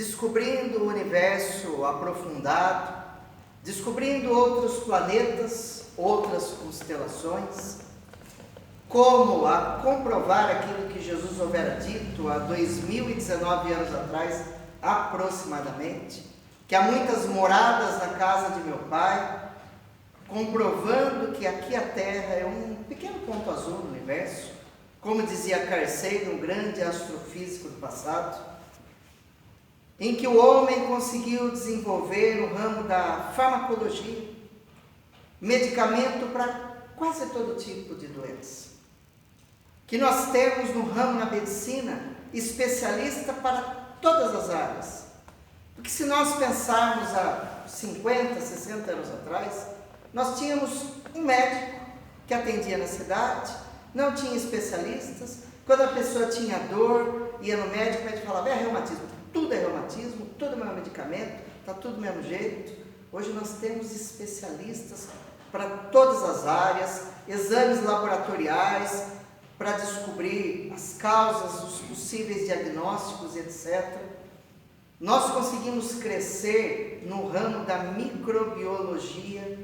descobrindo o universo aprofundado, descobrindo outros planetas, outras constelações, como a comprovar aquilo que Jesus houvera dito há 2019 anos atrás, aproximadamente, que há muitas moradas na casa de meu Pai, comprovando que aqui a Terra é um pequeno ponto azul no universo, como dizia Carl Sagan, um grande astrofísico do passado, em que o homem conseguiu desenvolver no ramo da farmacologia medicamento para quase todo tipo de doença. Que nós temos no ramo da medicina especialista para todas as áreas. Porque se nós pensarmos há 50, 60 anos atrás, nós tínhamos um médico que atendia na cidade, não tinha especialistas. Quando a pessoa tinha dor, ia no médico, o médico falava, é reumatismo. Tudo é reumatismo, tudo é meu medicamento, está tudo do mesmo jeito. Hoje nós temos especialistas para todas as áreas, exames laboratoriais, para descobrir as causas, os possíveis diagnósticos, etc. Nós conseguimos crescer no ramo da microbiologia,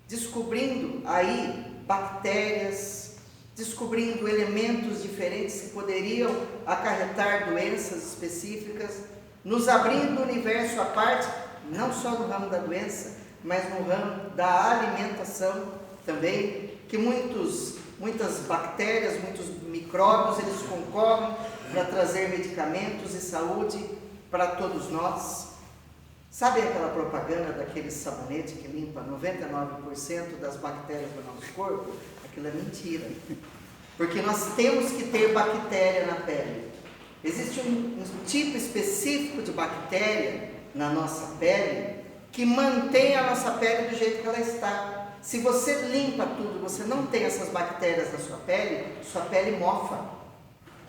descobrindo aí bactérias, descobrindo elementos diferentes que poderiam acarretar doenças específicas, nos abrindo o universo à parte, não só no ramo da doença, mas no ramo da alimentação também, que muitas bactérias, muitos micróbios, eles concorrem para trazer medicamentos e saúde para todos nós. Sabe aquela propaganda daquele sabonete que limpa 99% das bactérias do nosso corpo? Aquilo é mentira. Porque nós temos que ter bactéria na pele. Existe um tipo específico de bactéria na nossa pele que mantém a nossa pele do jeito que ela está. Se você limpa tudo, você não tem essas bactérias na sua pele mofa.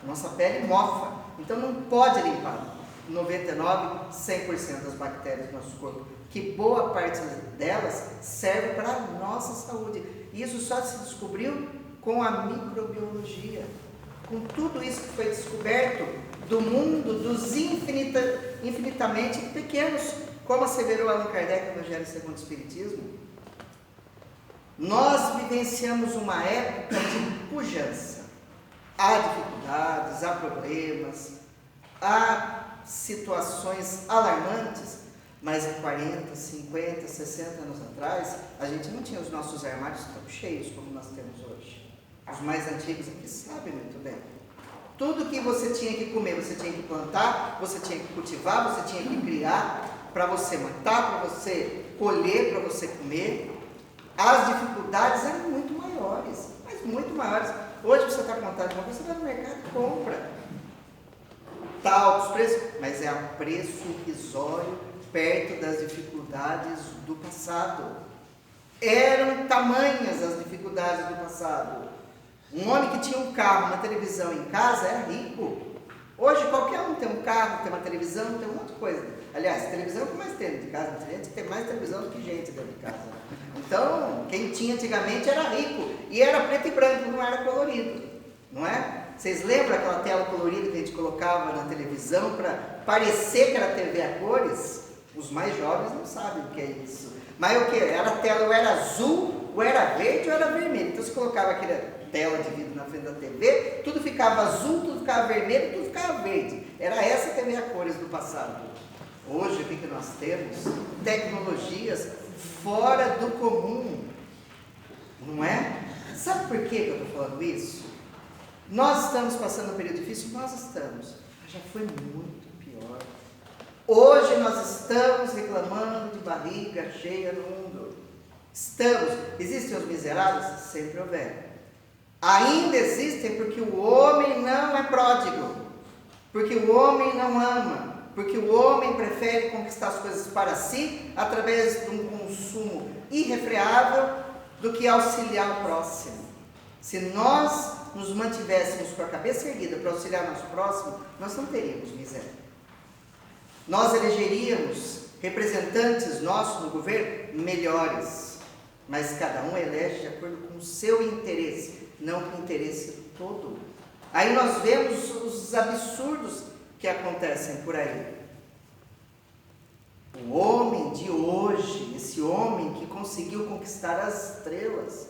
Nossa pele mofa. Então não pode limpar 99, 100% das bactérias do nosso corpo, que boa parte delas serve para a nossa saúde. E isso só se descobriu com a microbiologia, com tudo isso que foi descoberto do mundo dos infinitamente pequenos, como asseverou Allan Kardec no Evangelho segundo o Espiritismo. Nós vivenciamos uma época de pujança. Há dificuldades, há problemas, há situações alarmantes, mas há 40, 50, 60 anos atrás, a gente não tinha os nossos armários tão cheios como nós temos hoje. Os mais antigos aqui sabem muito bem. Tudo que você tinha que comer, você tinha que plantar, você tinha que cultivar, você tinha que criar, para você matar, para você colher, para você comer. As dificuldades eram muito maiores, mas muito maiores. Hoje você está contando uma coisa, você vai no mercado e compra. Está altos preços, mas é a preço irrisório perto das dificuldades do passado. Eram tamanhas as dificuldades do passado. Um homem que tinha um carro, uma televisão em casa era rico. Hoje qualquer um tem um carro, tem uma televisão, tem um monte de coisa. Aliás, televisão é o que mais tem dentro de casa. Tem gente que tem mais televisão do que gente dentro de casa. Então, quem tinha antigamente era rico. E era preto e branco, não era colorido. Não é? Vocês lembram aquela tela colorida que a gente colocava na televisão para parecer que era TV a cores? Os mais jovens não sabem o que é isso. Mas o que? Era a tela ou era azul, ou era verde, ou era vermelho. Então você colocava aquela tela de vidro na frente da TV, tudo ficava azul, tudo ficava vermelho, tudo ficava verde. Era essa TV a cores do passado. Hoje o que nós temos? Tecnologias fora do comum. Não é? Sabe por que eu estou falando isso? Nós estamos passando um período difícil, nós estamos. Mas já foi muito pior. Hoje nós estamos reclamando de barriga cheia no mundo. Estamos. Existem os miseráveis? Sempre houver. Ainda existem porque o homem não é pródigo. Porque o homem não ama. Porque o homem prefere conquistar as coisas para si através de um consumo irrefreável do que auxiliar o próximo. Se nós nos mantivéssemos com a cabeça erguida para auxiliar nosso próximo, nós não teríamos miséria. Nós elegeríamos representantes nossos no governo melhores, mas cada um elege de acordo com o seu interesse, não com o interesse do todo. Aí nós vemos os absurdos que acontecem por aí. O homem de hoje, esse homem que conseguiu conquistar as estrelas,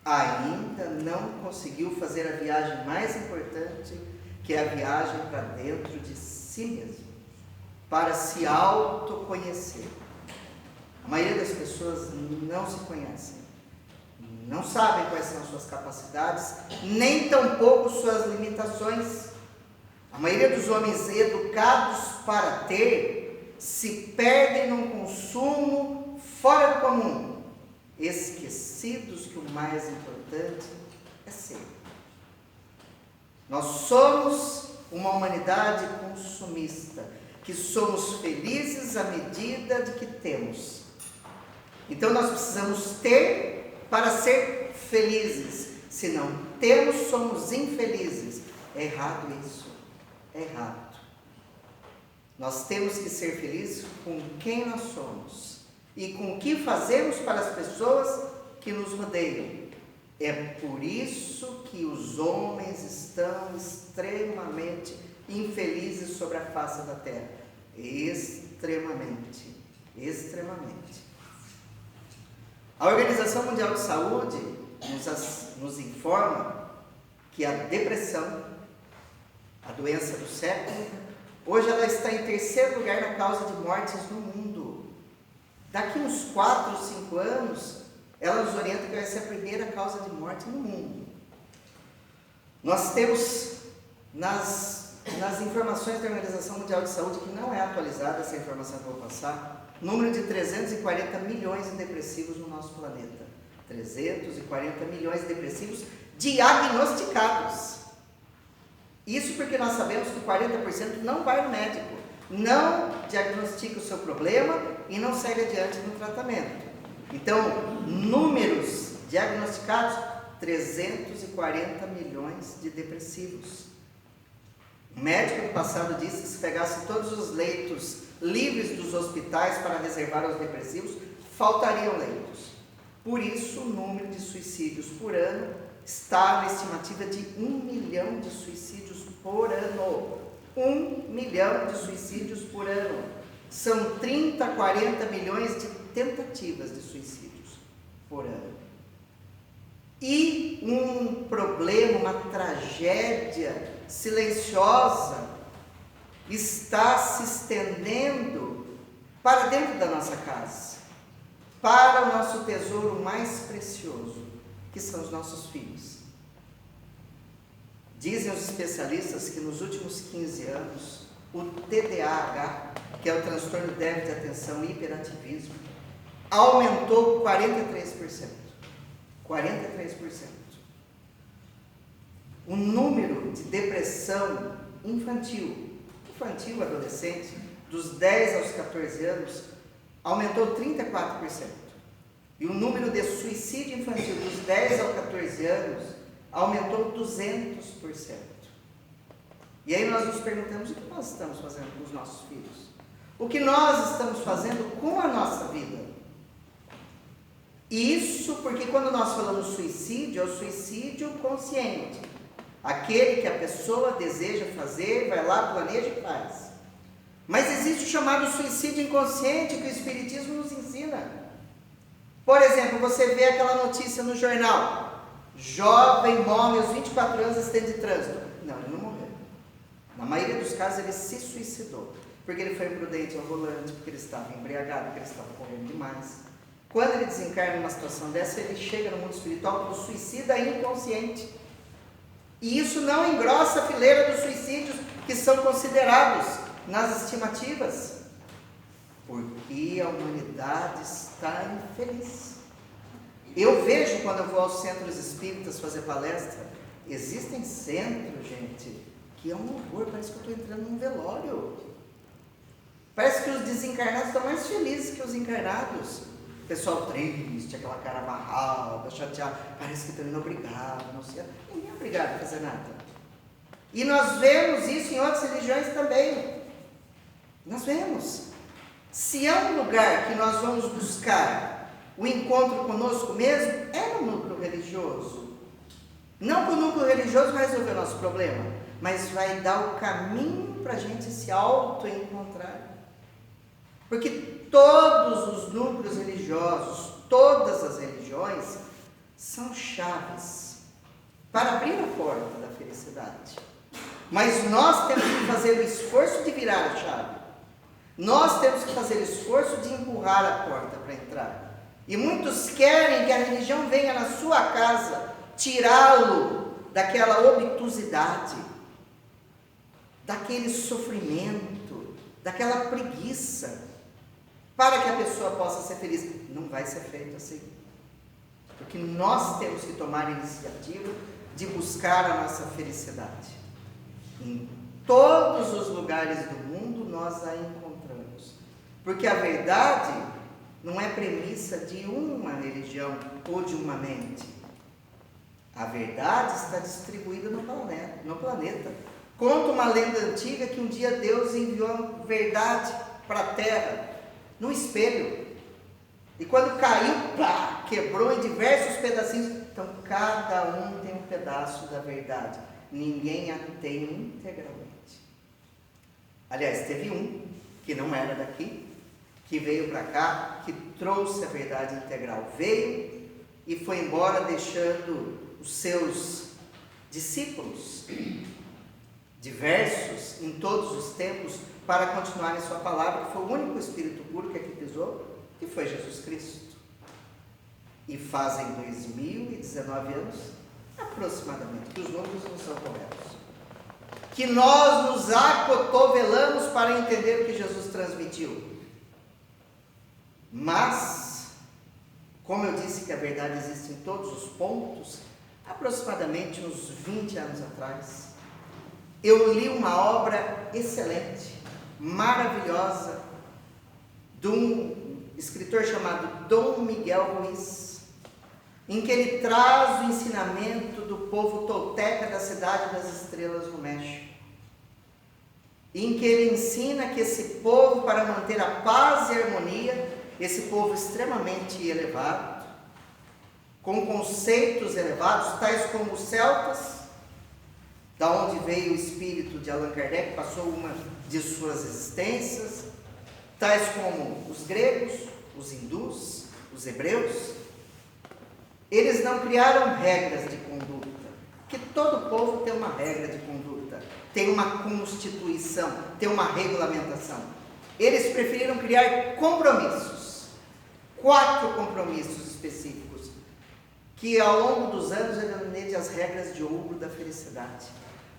ainda não conseguiu fazer a viagem mais importante, que é a viagem para dentro de si mesmo, para se autoconhecer. A maioria das pessoas não se conhecem, não sabem quais são as suas capacidades, nem tampouco suas limitações. A maioria dos homens educados para ter se perdem num consumo fora do comum, esquecidos que o mais importante é ser. Nós somos uma humanidade consumista, que somos felizes à medida de que temos. Então nós precisamos ter para ser felizes. Se não temos, somos infelizes. É errado isso. É errado. Nós temos que ser felizes com quem nós somos e com o que fazemos para as pessoas que nos rodeiam. É por isso que os homens estão extremamente infelizes sobre a face da terra. Extremamente. Extremamente. A Organização Mundial de Saúde nos informa que a depressão, a doença do século, hoje ela está em terceiro lugar na causa de mortes no mundo. Daqui uns 4 ou 5 anos, ela nos orienta que vai ser a primeira causa de morte no mundo. Nós temos nas informações da Organização Mundial de Saúde, que não é atualizada essa informação que eu vou passar, número de 340 milhões de depressivos no nosso planeta. 340 milhões de depressivos diagnosticados. Isso porque nós sabemos que 40% não vai no médico, não diagnostica o seu problema e não segue adiante no tratamento. Então, números diagnosticados, 340 milhões de depressivos. O médico no passado disse que se pegasse todos os leitos livres dos hospitais para reservar aos depressivos, faltariam leitos. Por isso, o número de suicídios por ano está na estimativa de 1 milhão de suicídios por ano. 1 milhão de suicídios por ano. São 30, 40 milhões de tentativas de suicídios por ano. E um problema, uma tragédia silenciosa está se estendendo para dentro da nossa casa, para o nosso tesouro mais precioso, que são os nossos filhos. Dizem os especialistas que nos últimos 15 anos, o TDAH, que é o transtorno de déficit de atenção e hiperativismo, aumentou 43%. 43%. O número de depressão infantil, adolescente, dos 10 aos 14 anos, aumentou 34%. E o número de suicídio infantil dos 10 aos 14 anos aumentou 200%. E aí nós nos perguntamos, o que nós estamos fazendo com os nossos filhos? O que nós estamos fazendo com a nossa vida? Isso porque quando nós falamos suicídio, é o suicídio consciente. Aquele que a pessoa deseja fazer, vai lá, planeja e faz. Mas existe o chamado suicídio inconsciente que o Espiritismo nos ensina. Por exemplo, você vê aquela notícia no jornal: jovem morre aos 24 anos acidente de trânsito. Não, ele não morreu. Na maioria dos casos ele se suicidou. Porque ele foi imprudente ao volante, porque ele estava embriagado, porque ele estava correndo demais. Quando ele desencarna numa situação dessa, ele chega no mundo espiritual como suicida inconsciente. E isso não engrossa a fileira dos suicídios que são considerados nas estimativas. Porque a humanidade está infeliz. Eu vejo quando eu vou aos centros espíritas fazer palestra, existem centros, gente, que é um horror, parece que eu estou entrando num velório. Parece que os desencarnados estão mais felizes que os encarnados. Pessoal triste, aquela cara amarrada, chateada, parece que estão indo obrigado, não sei. Ninguém é obrigado a fazer nada. E nós vemos isso em outras religiões também. Nós vemos. Se é um lugar que nós vamos buscar o encontro conosco mesmo, é no núcleo religioso. Não que o núcleo religioso vai resolver o nosso problema, mas vai dar o caminho para a gente se auto-encontrar. Porque todos os núcleos religiosos, todas as religiões, são chaves para abrir a porta da felicidade. Mas nós temos que fazer o esforço de virar a chave. Nós temos que fazer o esforço de empurrar a porta para entrar. E muitos querem que a religião venha na sua casa, tirá-lo daquela obtusidade, daquele sofrimento, daquela preguiça, para que a pessoa possa ser feliz. Não vai ser feito assim. Porque nós temos que tomar a iniciativa de buscar a nossa felicidade. Em todos os lugares do mundo nós a encontramos. Porque a verdade não é premissa de uma religião ou de uma mente. A verdade está distribuída no planeta. Conta uma lenda antiga que um dia Deus enviou a verdade para a terra, no espelho. E quando caiu, pá, quebrou em diversos pedacinhos. Então cada um tem um pedaço da verdade. Ninguém a tem integralmente. Aliás, teve um que não era daqui, que veio para cá, que trouxe a verdade integral. Veio e foi embora deixando os seus discípulos, diversos em todos os tempos, para continuar em sua palavra, que foi o único Espírito puro que aqui pisou, que foi Jesus Cristo. E fazem 2019 anos, aproximadamente, que os números não são corretos, que nós nos acotovelamos para entender o que Jesus transmitiu. Mas, como eu disse que a verdade existe em todos os pontos, aproximadamente uns 20 anos atrás, eu li uma obra excelente, maravilhosa, de um escritor chamado Dom Miguel Ruiz, em que ele traz o ensinamento do povo tolteca da Cidade das Estrelas no México, em que ele ensina que esse povo, para manter a paz e a harmonia, esse povo extremamente elevado, com conceitos elevados, tais como os celtas, da onde veio o espírito de Allan Kardec, passou uma de suas existências, tais como os gregos, os hindus, os hebreus. Eles não criaram regras de conduta, porque todo povo tem uma regra de conduta, tem uma constituição, tem uma regulamentação. Eles preferiram criar compromissos, 4 compromissos específicos, que ao longo dos anos eu denominei de as regras de ouro da felicidade.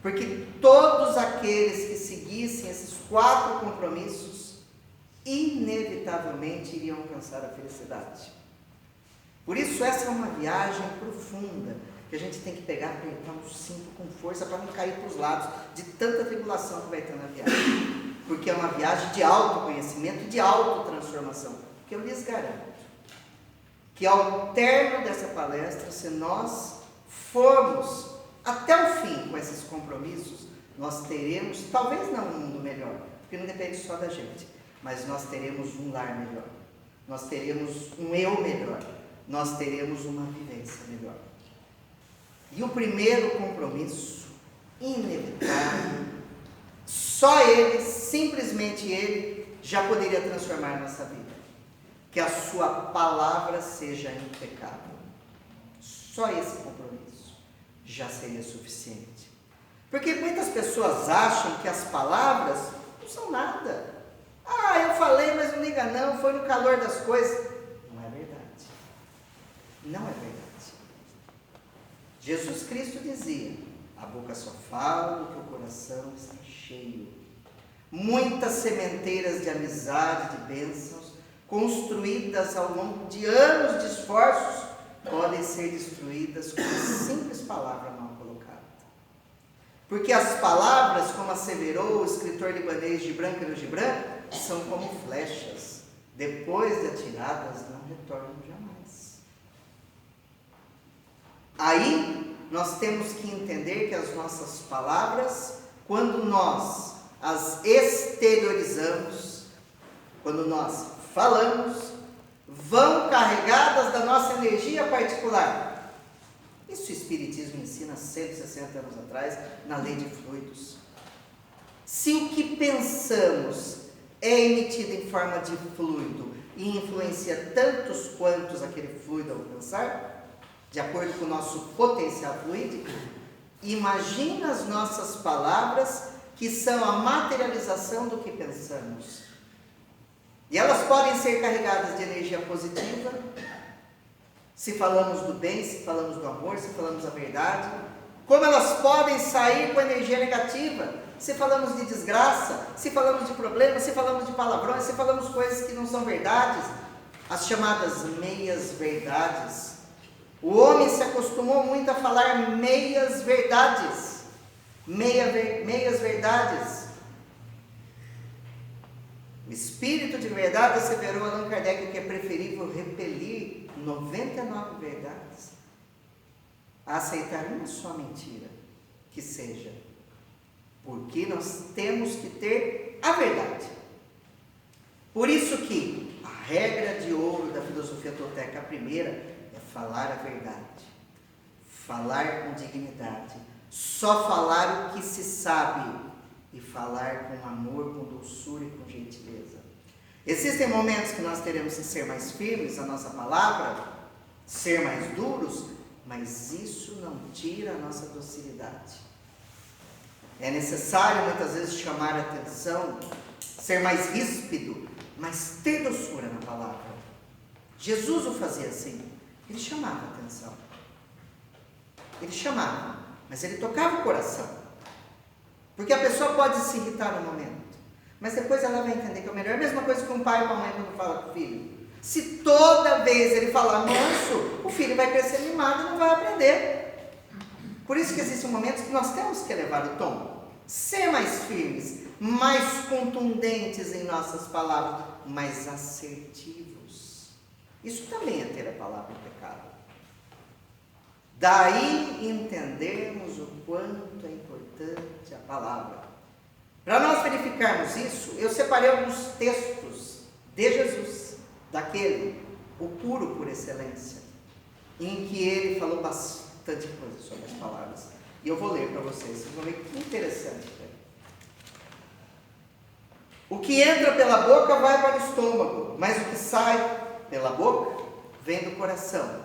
Porque todos aqueles que seguissem esses 4 compromissos, inevitavelmente iriam alcançar a felicidade. Por isso essa é uma viagem profunda, que a gente tem que pegar, apertar o cinto com força para não cair para os lados, de tanta tribulação que vai ter na viagem. Porque é uma viagem de autoconhecimento, de autotransformação. Que eu lhes garanto que ao término dessa palestra, se nós formos até o fim com esses compromissos, nós teremos, talvez não um mundo melhor, porque não depende só da gente, mas nós teremos um lar melhor, nós teremos um eu melhor, nós teremos uma vivência melhor. E o primeiro compromisso, inevitável, só ele, simplesmente ele, já poderia transformar nossa vida. Que a sua palavra seja impecável. Só esse compromisso já seria suficiente. Porque muitas pessoas acham que as palavras não são nada. Ah, eu falei, mas não liga não, foi no calor das coisas. Não é verdade. Não é verdade. Jesus Cristo dizia, a boca só fala do que o coração está cheio. Muitas sementeiras de amizade, de bênçãos, construídas ao longo de anos de esforços, podem ser destruídas com uma simples palavra mal colocada. Porque as palavras, como asseverou o escritor libanês Gibran Khalil, são como flechas, depois de atiradas não retornam jamais. Aí nós temos que entender que as nossas palavras, quando nós as exteriorizamos, quando nós falamos, vão carregadas da nossa energia particular. Isso o Espiritismo ensina 160 anos atrás, na lei de fluidos. Se o que pensamos é emitida em forma de fluido e influencia tantos quantos aquele fluido alcançar, de acordo com o nosso potencial fluídico, imagina as nossas palavras, que são a materialização do que pensamos. E elas podem ser carregadas de energia positiva, se falamos do bem, se falamos do amor, se falamos a verdade, como elas podem sair com energia negativa, se falamos de desgraça, se falamos de problemas, se falamos de palavrões, se falamos coisas que não são verdades, as chamadas meias verdades. O homem se acostumou muito a falar meias verdades, meias verdades. O espírito de verdade asseverou Allan Kardec que é preferível repelir 99 verdades a aceitar uma só mentira, que seja, porque nós temos que ter a verdade. Por isso que a regra de ouro da filosofia tolteca, a primeira, é falar a verdade, falar com dignidade, só falar o que se sabe e falar com amor, com doçura e com gentileza. Existem momentos que nós teremos que ser mais firmes na nossa palavra, ser mais duros, mas isso não tira a nossa docilidade. É necessário muitas vezes chamar a atenção, ser mais ríspido, mas ter doçura na palavra. Jesus o fazia assim, ele chamava a atenção. Ele chamava, mas ele tocava o coração. Porque a pessoa pode se irritar no momento, mas depois ela vai entender que é o melhor. É a mesma coisa que um pai e uma mãe quando fala com o filho. Se toda vez ele falar manso, o filho vai crescer mimado e não vai aprender. Por isso que existem momentos que nós temos que elevar o tom, ser mais firmes, mais contundentes em nossas palavras, mais assertivos. Isso também é ter a palavra impecável. Daí entendermos o quanto é importante a palavra. Para nós verificarmos isso, eu separei alguns textos de Jesus, daquele, o puro por excelência, em que ele falou bastante coisa sobre as palavras. E eu vou ler para vocês vão ver que interessante. O que entra pela boca vai para o estômago, mas o que sai pela boca vem do coração.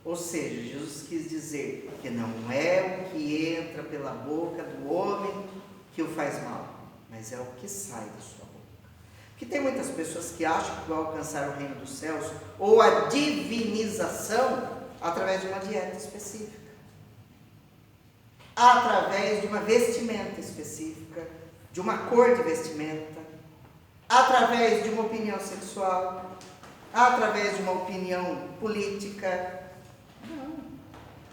Ou seja, Jesus quis dizer que não é o que entra pela boca do homem que o faz mal, mas é o que sai da sua boca. Porque tem muitas pessoas que acham que vão alcançar o reino dos céus ou a divinização através de uma dieta específica, através de uma vestimenta específica, de uma cor de vestimenta, através de uma opinião sexual, através de uma opinião política. Não,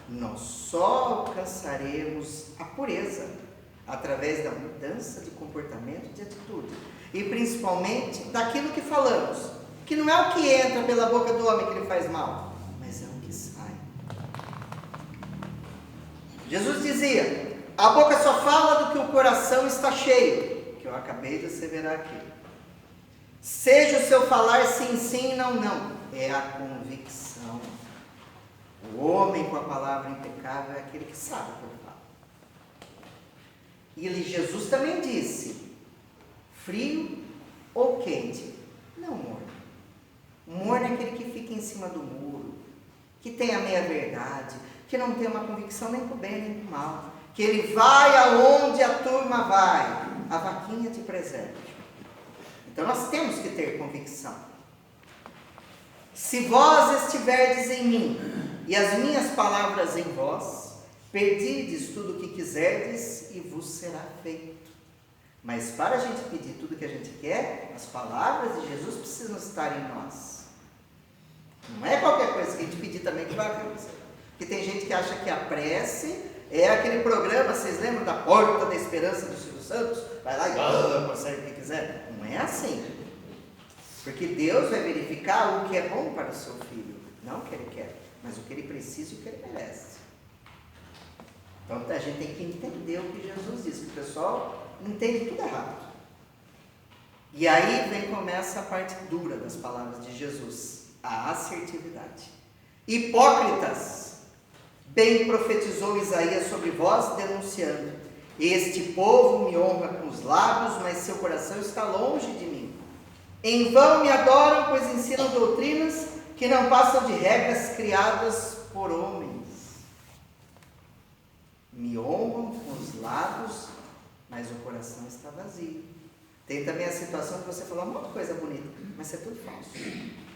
nós só alcançaremos a pureza através da mudança de comportamento e de atitude, e principalmente daquilo que falamos, que não é o que entra pela boca do homem que ele faz mal, mas é o que sai. Jesus dizia: a boca só fala do que o coração está cheio, que eu acabei de asseverar aqui. Seja o seu falar sim, sim, não, não. É a convicção. O homem com a palavra impecável é aquele que sabe o que ele fala. E Jesus também disse: frio ou quente, não morno. Morno é aquele que fica em cima do muro, que tem a meia verdade, que não tem uma convicção nem para o bem nem para o mal, que ele vai aonde a turma vai, a vaquinha te preserve. Então nós temos que ter convicção. Se vós estiverdes em mim e as minhas palavras em vós, pedides tudo o que quiserdes e vos será feito. Mas para a gente pedir tudo o que a gente quer, as palavras de Jesus precisam estar em nós. Não é qualquer coisa que a gente pedir também que vai acontecer. Porque tem gente que acha que a prece é aquele programa, vocês lembram da Porta da Esperança do Silvio Santos? Vai lá e consegue o que quiser. Não é assim. Porque Deus vai verificar o que é bom para o seu filho. Não o que ele quer, mas o que ele precisa e o que ele merece. Então a gente tem que entender o que Jesus diz, que o pessoal entende tudo errado. E aí começa a parte dura das palavras de Jesus, a assertividade. Hipócritas, bem profetizou Isaías sobre vós, denunciando: este povo me honra com os lábios, mas seu coração está longe de mim. Em vão me adoram, pois ensinam doutrinas que não passam de regras criadas por homens. Me honram com os lábios, mas o coração está vazio. Tem também a situação que você falou um monte de coisa bonita, mas isso é tudo falso.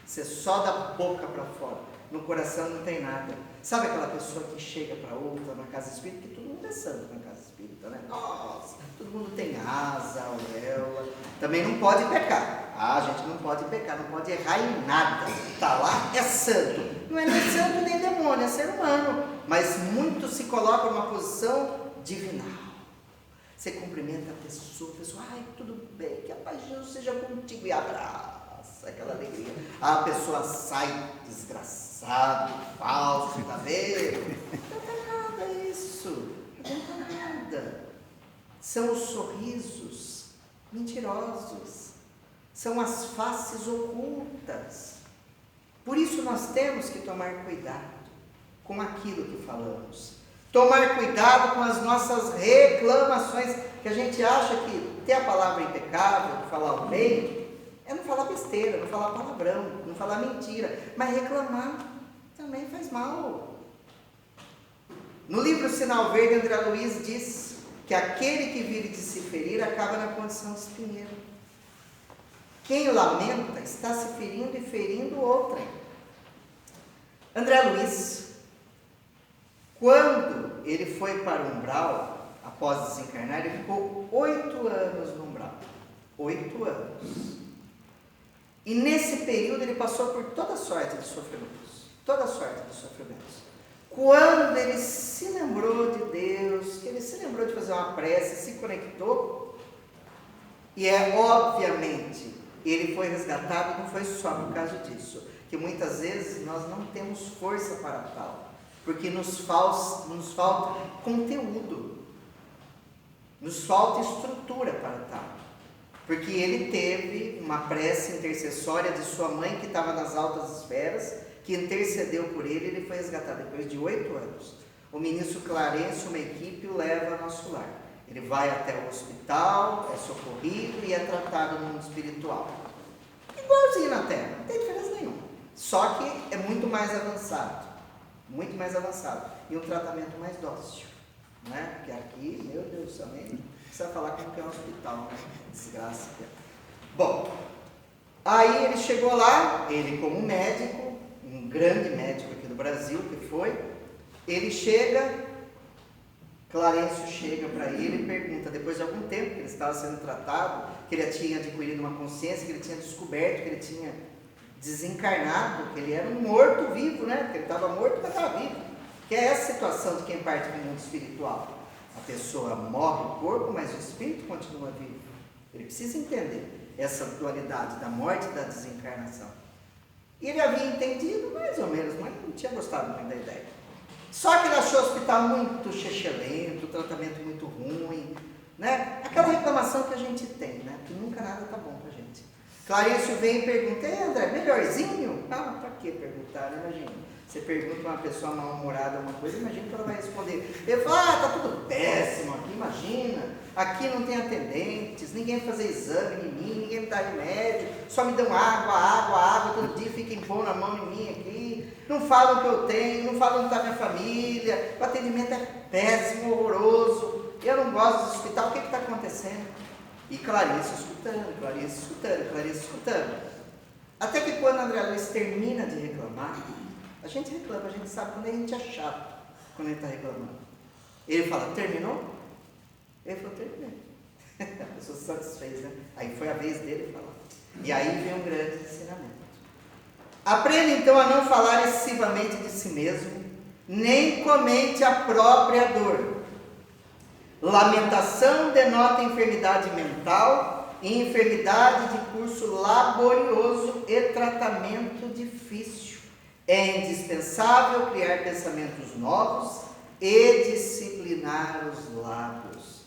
Você só da boca para fora, no coração não tem nada. Sabe aquela pessoa que chega para outra na casa espírita, que todo mundo é santo na casa espírita, né? Nossa, todo mundo tem asa, auréola. Também não pode pecar. A gente não pode pecar, não pode errar em nada. Está lá, é santo. Não é nem santo nem demônio, é ser humano. Mas muito se coloca numa posição divinal. Você cumprimenta a pessoa, ai, tudo bem, que a paz de Jesus seja contigo, e abraça, aquela alegria. A pessoa sai desgraçado, falso, tá vendo? Não adianta nada isso, não adianta nada. São os sorrisos mentirosos, são as faces ocultas. Por isso nós temos que tomar cuidado com aquilo que falamos. Tomar cuidado com as nossas reclamações, que a gente acha que ter a palavra impecável, falar o bem, é não falar besteira, não falar palavrão, não falar mentira, mas reclamar também faz mal. No livro Sinal Verde, André Luiz diz que aquele que vire de se ferir acaba na condição de espinheiro. Quem o lamenta está se ferindo e ferindo outrem. André Luiz, quando ele foi para o umbral, após desencarnar, ele ficou 8 anos no umbral. 8 anos. E nesse período ele passou por toda sorte de sofrimentos. Toda sorte de sofrimentos. Quando ele se lembrou de Deus, que ele se lembrou de fazer uma prece, se conectou, e obviamente, ele foi resgatado, não foi só por causa disso, que muitas vezes nós não temos força para tal. Porque nos falta conteúdo, nos falta estrutura para tal. Porque ele teve uma prece intercessória de sua mãe, que estava nas altas esferas, que intercedeu por ele, ele foi resgatado depois de 8 anos. O ministro Clarence, uma equipe, o leva ao nosso lar. Ele vai até o hospital, é socorrido e é tratado no mundo espiritual. Igualzinho na Terra, não tem diferença nenhuma. Só que é muito mais avançado. Muito mais avançado. E um tratamento mais dócil. Né? Porque aqui, meu Deus do céu, nem precisa falar como que é um hospital, né? Desgraça. Bom, aí ele chegou lá, ele como médico, um grande médico aqui do Brasil que foi, ele chega, Clarencio chega para ele e pergunta, depois de algum tempo que ele estava sendo tratado, que ele tinha adquirido uma consciência, que ele tinha descoberto, que ele tinha desencarnado, que ele era um morto-vivo, né? Porque ele estava morto, mas estava vivo. Que é essa situação de quem parte do mundo espiritual. A pessoa morre o corpo, mas o espírito continua vivo. Ele precisa entender essa dualidade da morte e da desencarnação. E ele havia entendido, mais ou menos, mas não tinha gostado muito da ideia. Só que ele achou o hospital muito chechelento, o tratamento muito ruim, né? Aquela reclamação que a gente tem, né? Que nunca nada está bom para a gente. Clarencio vem e pergunta, André, melhorzinho? Ah, para que perguntar, né? Imagina, você pergunta a uma pessoa mal-humorada uma coisa, imagina que ela vai responder. Ele fala, tá tudo péssimo aqui, imagina, aqui não tem atendentes, ninguém vai fazer exame em mim, ninguém me dá remédio, só me dão água, todo dia fica impondo a mão em mim aqui, não falam o que eu tenho, não falam onde está minha família, o atendimento é péssimo, horroroso, eu não gosto do hospital, o que está acontecendo? E Clarencio escutando. Até que quando André Luiz termina de reclamar, a gente reclama, a gente sabe quando a gente é chato, quando ele está reclamando. Ele fala, terminou? Ele falou, terminei. A pessoa se satisfez, né? Aí foi a vez dele falar. E aí vem um grande ensinamento. Aprenda então a não falar excessivamente de si mesmo, nem comente a própria dor. Lamentação denota enfermidade mental e enfermidade de curso laborioso e tratamento difícil. É indispensável criar pensamentos novos e disciplinar os lábios.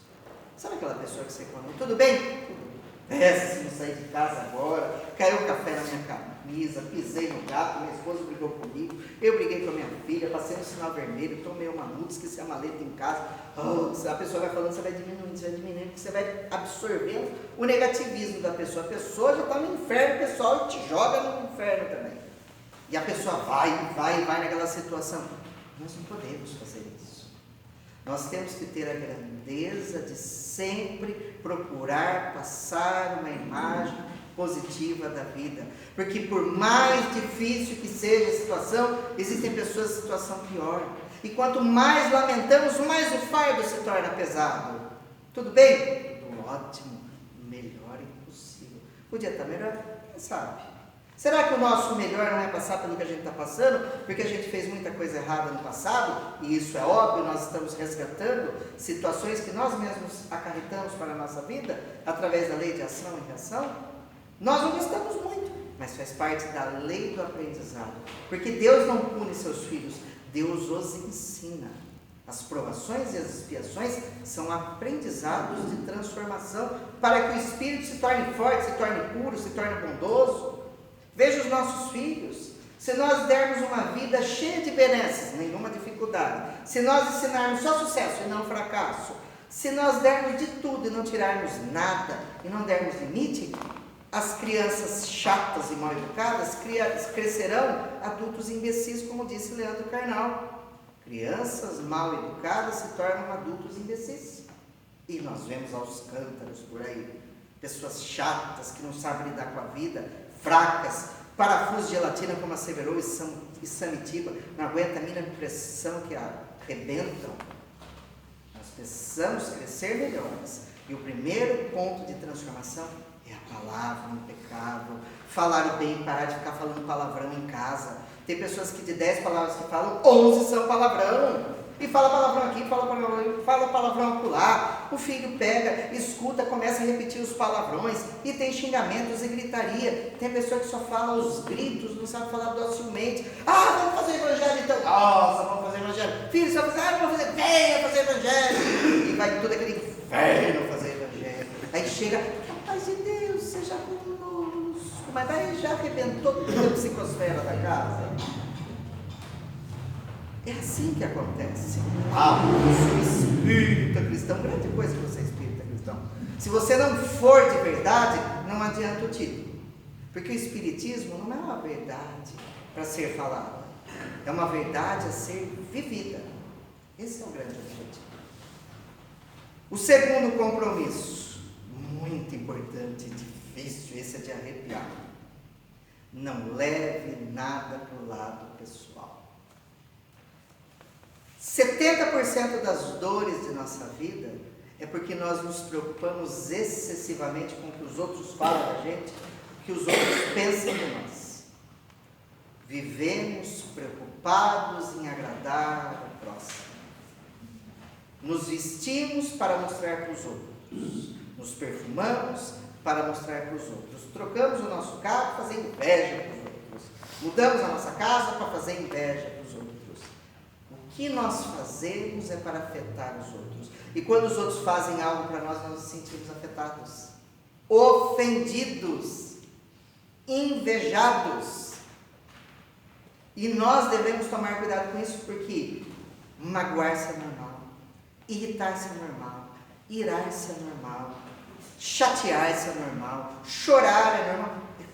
Sabe aquela pessoa que você reclama? Tudo bem? Tudo. Acontece se não sair de casa agora, caiu o café na minha camisa, pisei no gato, minha esposa brigou comigo, eu briguei com a minha filha, passei no sinal vermelho, tomei uma multa, esqueci a maleta em casa. A pessoa vai falando, você vai diminuindo, porque você vai absorvendo o negativismo da pessoa. A pessoa já está no inferno, pessoal, e te joga no inferno também. E a pessoa vai naquela situação. Nós não podemos fazer isso. Nós temos que ter a grandeza de sempre procurar passar uma imagem positiva da vida. Porque por mais difícil que seja a situação, existem pessoas em situação pior. E quanto mais lamentamos, mais o fardo se torna pesado. Tudo bem? Tudo ótimo, melhor impossível. Podia estar melhor? Quem sabe? Será que o nosso melhor não é passar pelo que a gente está passando? Porque a gente fez muita coisa errada no passado, e isso é óbvio, nós estamos resgatando situações que nós mesmos acarretamos para a nossa vida, através da lei de ação e reação? Nós não gostamos muito, mas faz parte da lei do aprendizado. Porque Deus não pune seus filhos, Deus os ensina. As provações e as expiações são aprendizados de transformação, para que o espírito se torne forte, se torne puro, se torne bondoso. Veja os nossos filhos. Se nós dermos uma vida cheia de benesses, nenhuma dificuldade, se nós ensinarmos só sucesso e não fracasso, se nós dermos de tudo e não tirarmos nada, e não dermos limite, as crianças chatas e mal educadas crescerão adultos imbecis, como disse Leandro Carnal. Crianças mal educadas se tornam adultos imbecis. E nós vemos aos cântaros por aí, pessoas chatas que não sabem lidar com a vida, fracas, parafusos de gelatina, como asseverou e Samitiba, não aguenta a mínima pressão que arrebentam. Nós precisamos crescer melhores. E o primeiro ponto de transformação é a palavra impecável, falar o bem, parar de ficar falando palavrão em casa. Tem pessoas que de 10 palavras que falam, 11 são palavrão. E fala palavrão aqui, fala palavrão acolá. O filho pega, escuta, começa a repetir os palavrões, e tem xingamentos e gritaria. Tem pessoa que só fala os gritos, não sabe falar docilmente. Vamos fazer evangelho então. Nossa, vamos fazer evangelho. Filho, você vai fazer, vamos fazer, venha fazer evangelho. E vai todo aquele inferno fazer evangelho. Aí chega, a paz de Deus seja conosco. Mas daí já arrebentou toda a psicosfera da casa. É assim que acontece. Eu sou espírita cristão. Grande coisa que você é espírita cristão. Se você não for de verdade, não adianta o título. Porque o espiritismo não é uma verdade para ser falada. É uma verdade a ser vivida. Esse é o grande objetivo. O segundo compromisso, muito importante, difícil, esse é de arrepiar. Não leve nada para o lado pessoal. 70% das dores de nossa vida é porque nós nos preocupamos excessivamente com o que os outros falam da gente, o que os outros pensam de nós. Vivemos preocupados em agradar o próximo. Nos vestimos para mostrar para os outros. Nos perfumamos para mostrar para os outros. Trocamos o nosso carro para fazer inveja para os outros. Mudamos a nossa casa para fazer inveja para os outros. O que nós fazemos é para afetar os outros. E quando os outros fazem algo para nós, nós nos sentimos afetados, ofendidos, invejados. E nós devemos tomar cuidado com isso, porque magoar-se é normal, irritar-se é normal, irar-se é normal, chatear-se é normal, chorar é normal, é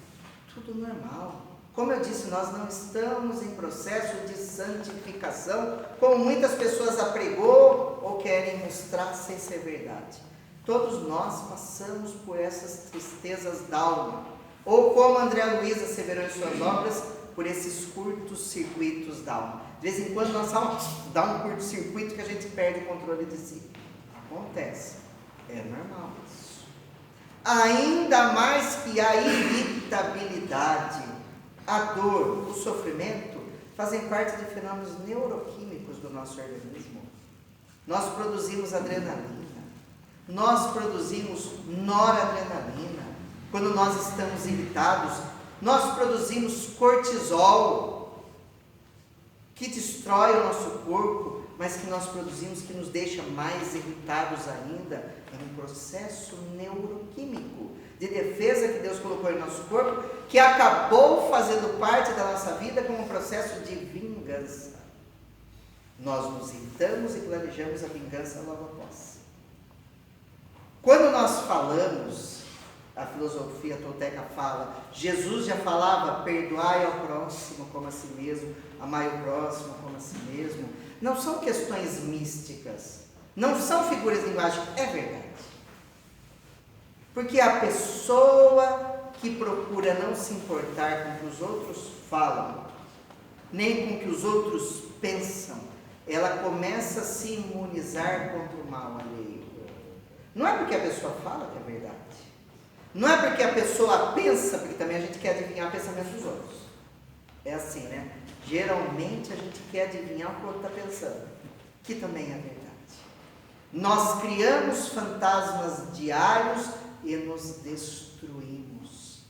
tudo normal. Como eu disse, nós não estamos em processo de santificação, como muitas pessoas apregou ou querem mostrar sem ser verdade. Todos nós passamos por essas tristezas da alma, ou como André Luiz asseverou em suas obras, por esses curtos circuitos da alma. De vez em quando nossa alma dá um curto-circuito que a gente perde o controle de si. Acontece, é normal isso. Ainda mais que a irritabilidade, a dor, o sofrimento, fazem parte de fenômenos neuroquímicos do nosso organismo. Nós produzimos adrenalina, nós produzimos noradrenalina. Quando nós estamos irritados, nós produzimos cortisol, que destrói o nosso corpo, mas que nós produzimos que nos deixa mais irritados ainda. É um processo neuroquímico de defesa que Deus colocou em nosso corpo, que acabou fazendo parte da nossa vida como um processo de vingança. Nós nos irritamos e planejamos a vingança logo após. Quando nós falamos, a filosofia tolteca fala, Jesus já falava, perdoai ao próximo como a si mesmo, amai o próximo como a si mesmo. Não são questões místicas, não são figuras de linguagem, é verdade. Porque a pessoa que procura não se importar com o que os outros falam, nem com o que os outros pensam, ela começa a se imunizar contra o mal alheio. Não é porque a pessoa fala que é verdade. Não é porque a pessoa pensa, porque também a gente quer adivinhar o pensamento dos outros. É assim, né? Geralmente a gente quer adivinhar o que o outro está pensando, que também é verdade. Nós criamos fantasmas diários e nos destruímos.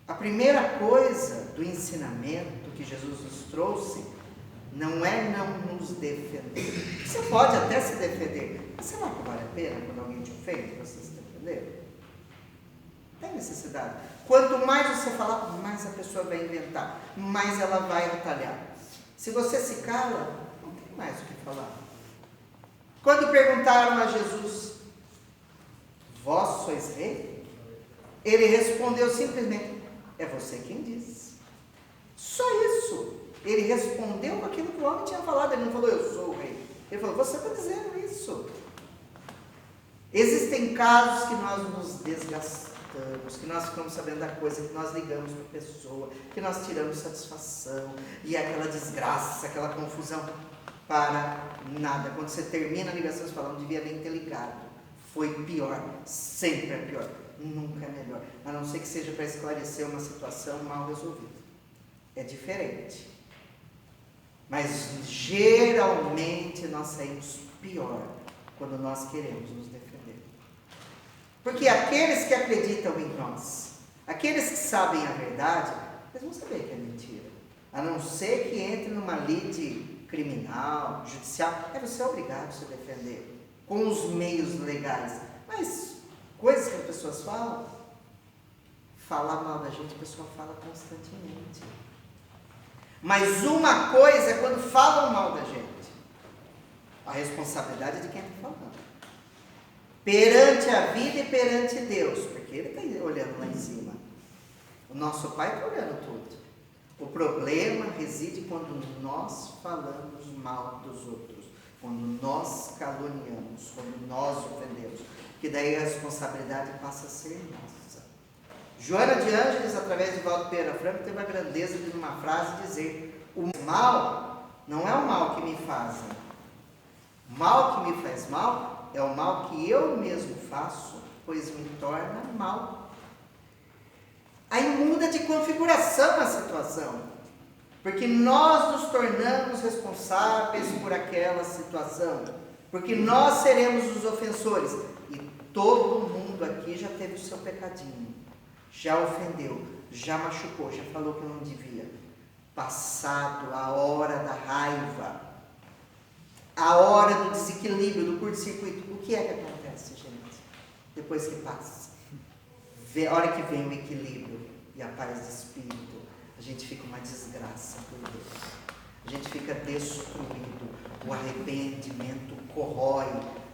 A primeira coisa do ensinamento que Jesus nos trouxe não é não nos defender. Você pode até se defender, mas será que vale a pena quando alguém te ofende você se defender? Tem necessidade. Quanto mais você falar, mais a pessoa vai inventar, mais ela vai atalhar. Se você se cala, não tem mais o que falar. Quando perguntaram a Jesus, vós sois rei? Ele respondeu simplesmente, é você quem diz. Só isso. Ele respondeu com aquilo que o homem tinha falado. Ele não falou, eu sou o rei. Ele falou, você está dizendo isso. Existem casos que nós nos desgastamos, que nós ficamos sabendo da coisa, que nós ligamos para a pessoa, que nós tiramos satisfação, e aquela desgraça, aquela confusão, para nada. Quando você termina a ligação, você fala, não devia nem ter ligado. Foi pior, sempre é pior, nunca é melhor, a não ser que seja para esclarecer uma situação mal resolvida. É diferente. Mas geralmente nós saímos pior quando nós queremos nos defender. Porque aqueles que acreditam em nós, aqueles que sabem a verdade, eles vão saber que é mentira. A não ser que entre numa lide criminal, judicial, você é obrigado a se defender com os meios legais. Mas coisas que as pessoas falam, falar mal da gente, a pessoa fala constantemente. Mas uma coisa é quando falam mal da gente. A responsabilidade é de quem está falando. Perante a vida e perante Deus. Porque Ele está olhando lá em cima. O nosso Pai está olhando tudo. O problema reside quando nós falamos mal dos outros. Quando nós caluniamos. Quando nós ofendemos. Que daí a responsabilidade passa a ser nossa. Joana de Ângeles, através de Valdo Pereira Franco, teve a grandeza de, numa frase, dizer: o mal não é o mal que me fazem. O mal que me faz mal é o mal que eu mesmo faço, pois me torna mal. Aí muda de configuração a situação, porque nós nos tornamos responsáveis por aquela situação, porque nós seremos os ofensores. E todo mundo aqui já teve o seu pecadinho. Já ofendeu, já machucou, já falou que não devia. Passado a hora da raiva, a hora do desequilíbrio, do curto-circuito, o que é que acontece, gente? Depois que passa, a hora que vem o equilíbrio e a paz de espírito, a gente fica uma desgraça por Deus. A gente fica destruído, o arrependimento corrói,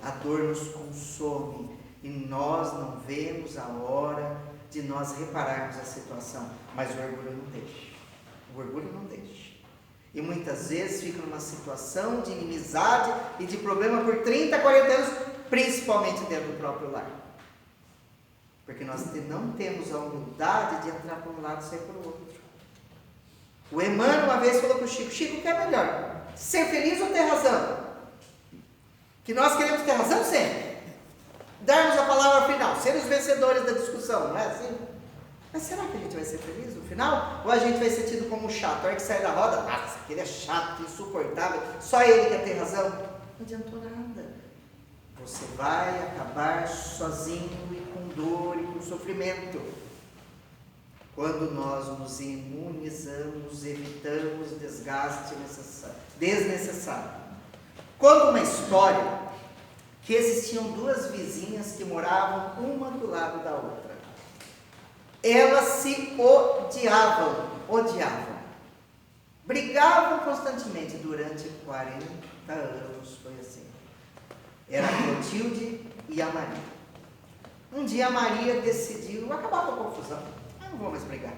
a dor nos consome e nós não vemos a hora de nós repararmos a situação, mas o orgulho não deixa. O orgulho não deixa. E muitas vezes fica numa situação de inimizade e de problema por 30, 40 anos, principalmente dentro do próprio lar. Porque nós não temos a humildade de entrar por um lado e sair por outro. O Emmanuel uma vez falou para o Chico: Chico, o que é melhor? Ser feliz ou ter razão? Que nós queremos ter razão sempre. Darmos a palavra final, ser os vencedores da discussão, não é assim? Mas será que a gente vai ser feliz no final? Ou a gente vai ser tido como chato? A hora que sair da roda, nossa, aquele é chato, insuportável, só ele quer ter razão. Não adiantou nada. Você vai acabar sozinho e com dor e com sofrimento. Quando nós nos imunizamos, evitamos desgaste desnecessário. Conta uma história que existiam duas vizinhas que moravam uma do lado da outra. Elas se odiavam. Brigavam constantemente durante 40 anos, foi assim. Era a Clotilde e a Maria. Um dia a Maria decidiu acabar com a confusão. Eu não vou mais brigar.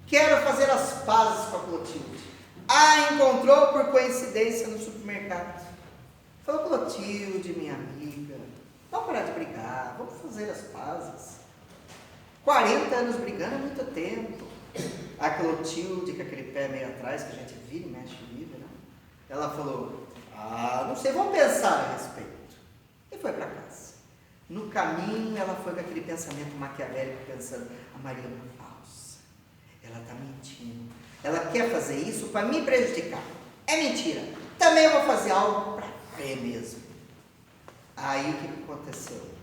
Quero fazer as pazes com a Clotilde. A encontrou por coincidência no supermercado. Falou: Clotilde, minha amiga, vamos parar de brigar, vamos fazer as pazes. 40 anos brigando é muito tempo. A Clotilde, com aquele pé meio atrás, que a gente vira e mexe livre, né? Ela falou: não sei, vamos pensar a respeito. E foi para casa. No caminho, ela foi com aquele pensamento maquiavélico, pensando: a Maria é uma falsa. Ela está mentindo. Ela quer fazer isso para me prejudicar. É mentira. Também eu vou fazer algo para ver mesmo. Aí o que aconteceu?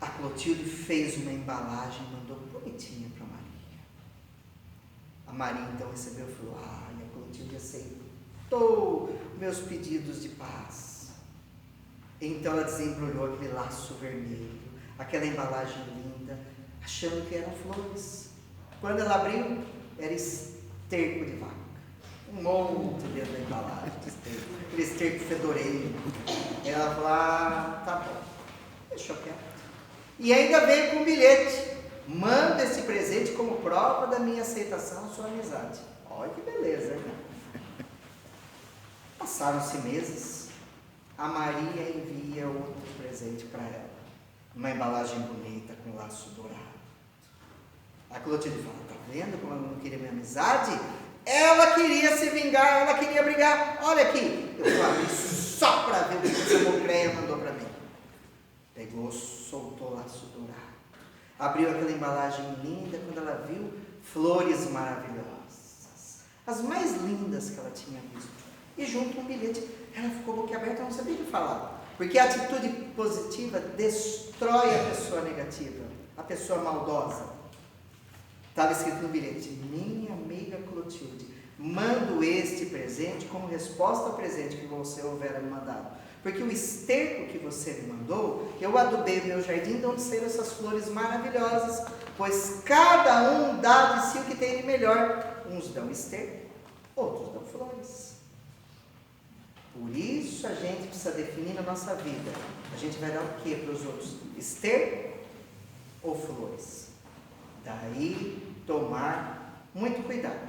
A Clotilde fez uma embalagem e mandou bonitinha para a Maria. A Maria então recebeu e falou: e a Clotilde aceitou meus pedidos de paz. Então ela desembrulhou aquele laço vermelho, aquela embalagem linda, achando que eram flores. Quando ela abriu, era esterco de vaca. Um monte dentro da embalagem de esterco, aquele esterco fedoreiro. Ela falou: tá bom, deixou quieto. E ainda veio com um bilhete: manda esse presente como prova da minha aceitação à sua amizade. Olha que beleza, hein? Passaram-se meses. A Maria envia outro presente para ela, uma embalagem bonita com laço dourado. A Clotilde fala: tá vendo como ela não queria minha amizade? Ela queria se vingar, ela queria brigar. Olha aqui, eu vou abrir só para ver o que essa mocreia mandou para mim. Pegou, soltou o laço dourado, abriu aquela embalagem linda. Quando ela viu, flores maravilhosas, as mais lindas que ela tinha visto, e junto um bilhete. Ela ficou boquiaberta, não sabia o que falar, porque a atitude positiva destrói a pessoa negativa, a pessoa maldosa. Estava escrito no bilhete: minha amiga Clotilde, mando este presente como resposta ao presente que você houvera me mandado, porque o esterco que você me mandou, eu adubei o meu jardim, de onde saíram essas flores maravilhosas, pois cada um dá de si o que tem de melhor. Uns dão esterco, outros dão flores. Por isso a gente precisa definir na nossa vida: a gente vai dar o que para os outros? Esterco ou flores? Daí tomar muito cuidado,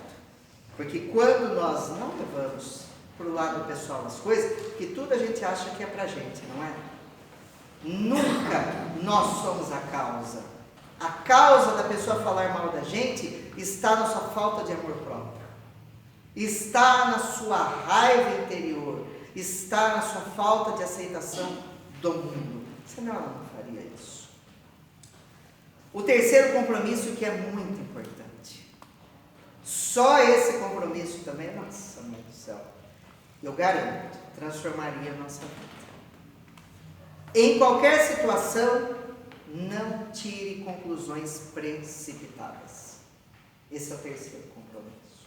porque quando nós não levamos para o lado pessoal as coisas, que tudo a gente acha que é para a gente, não é? Nunca nós somos a causa. A causa da pessoa falar mal da gente está na sua falta de amor próprio, está na sua raiva interior, está na sua falta de aceitação do mundo. Senão ela não faria isso. O terceiro compromisso, que é muito importante, só esse compromisso também, nossa mãe do céu, eu garanto, transformaria a nossa vida. Em qualquer situação, não tire conclusões precipitadas. Esse é o terceiro compromisso.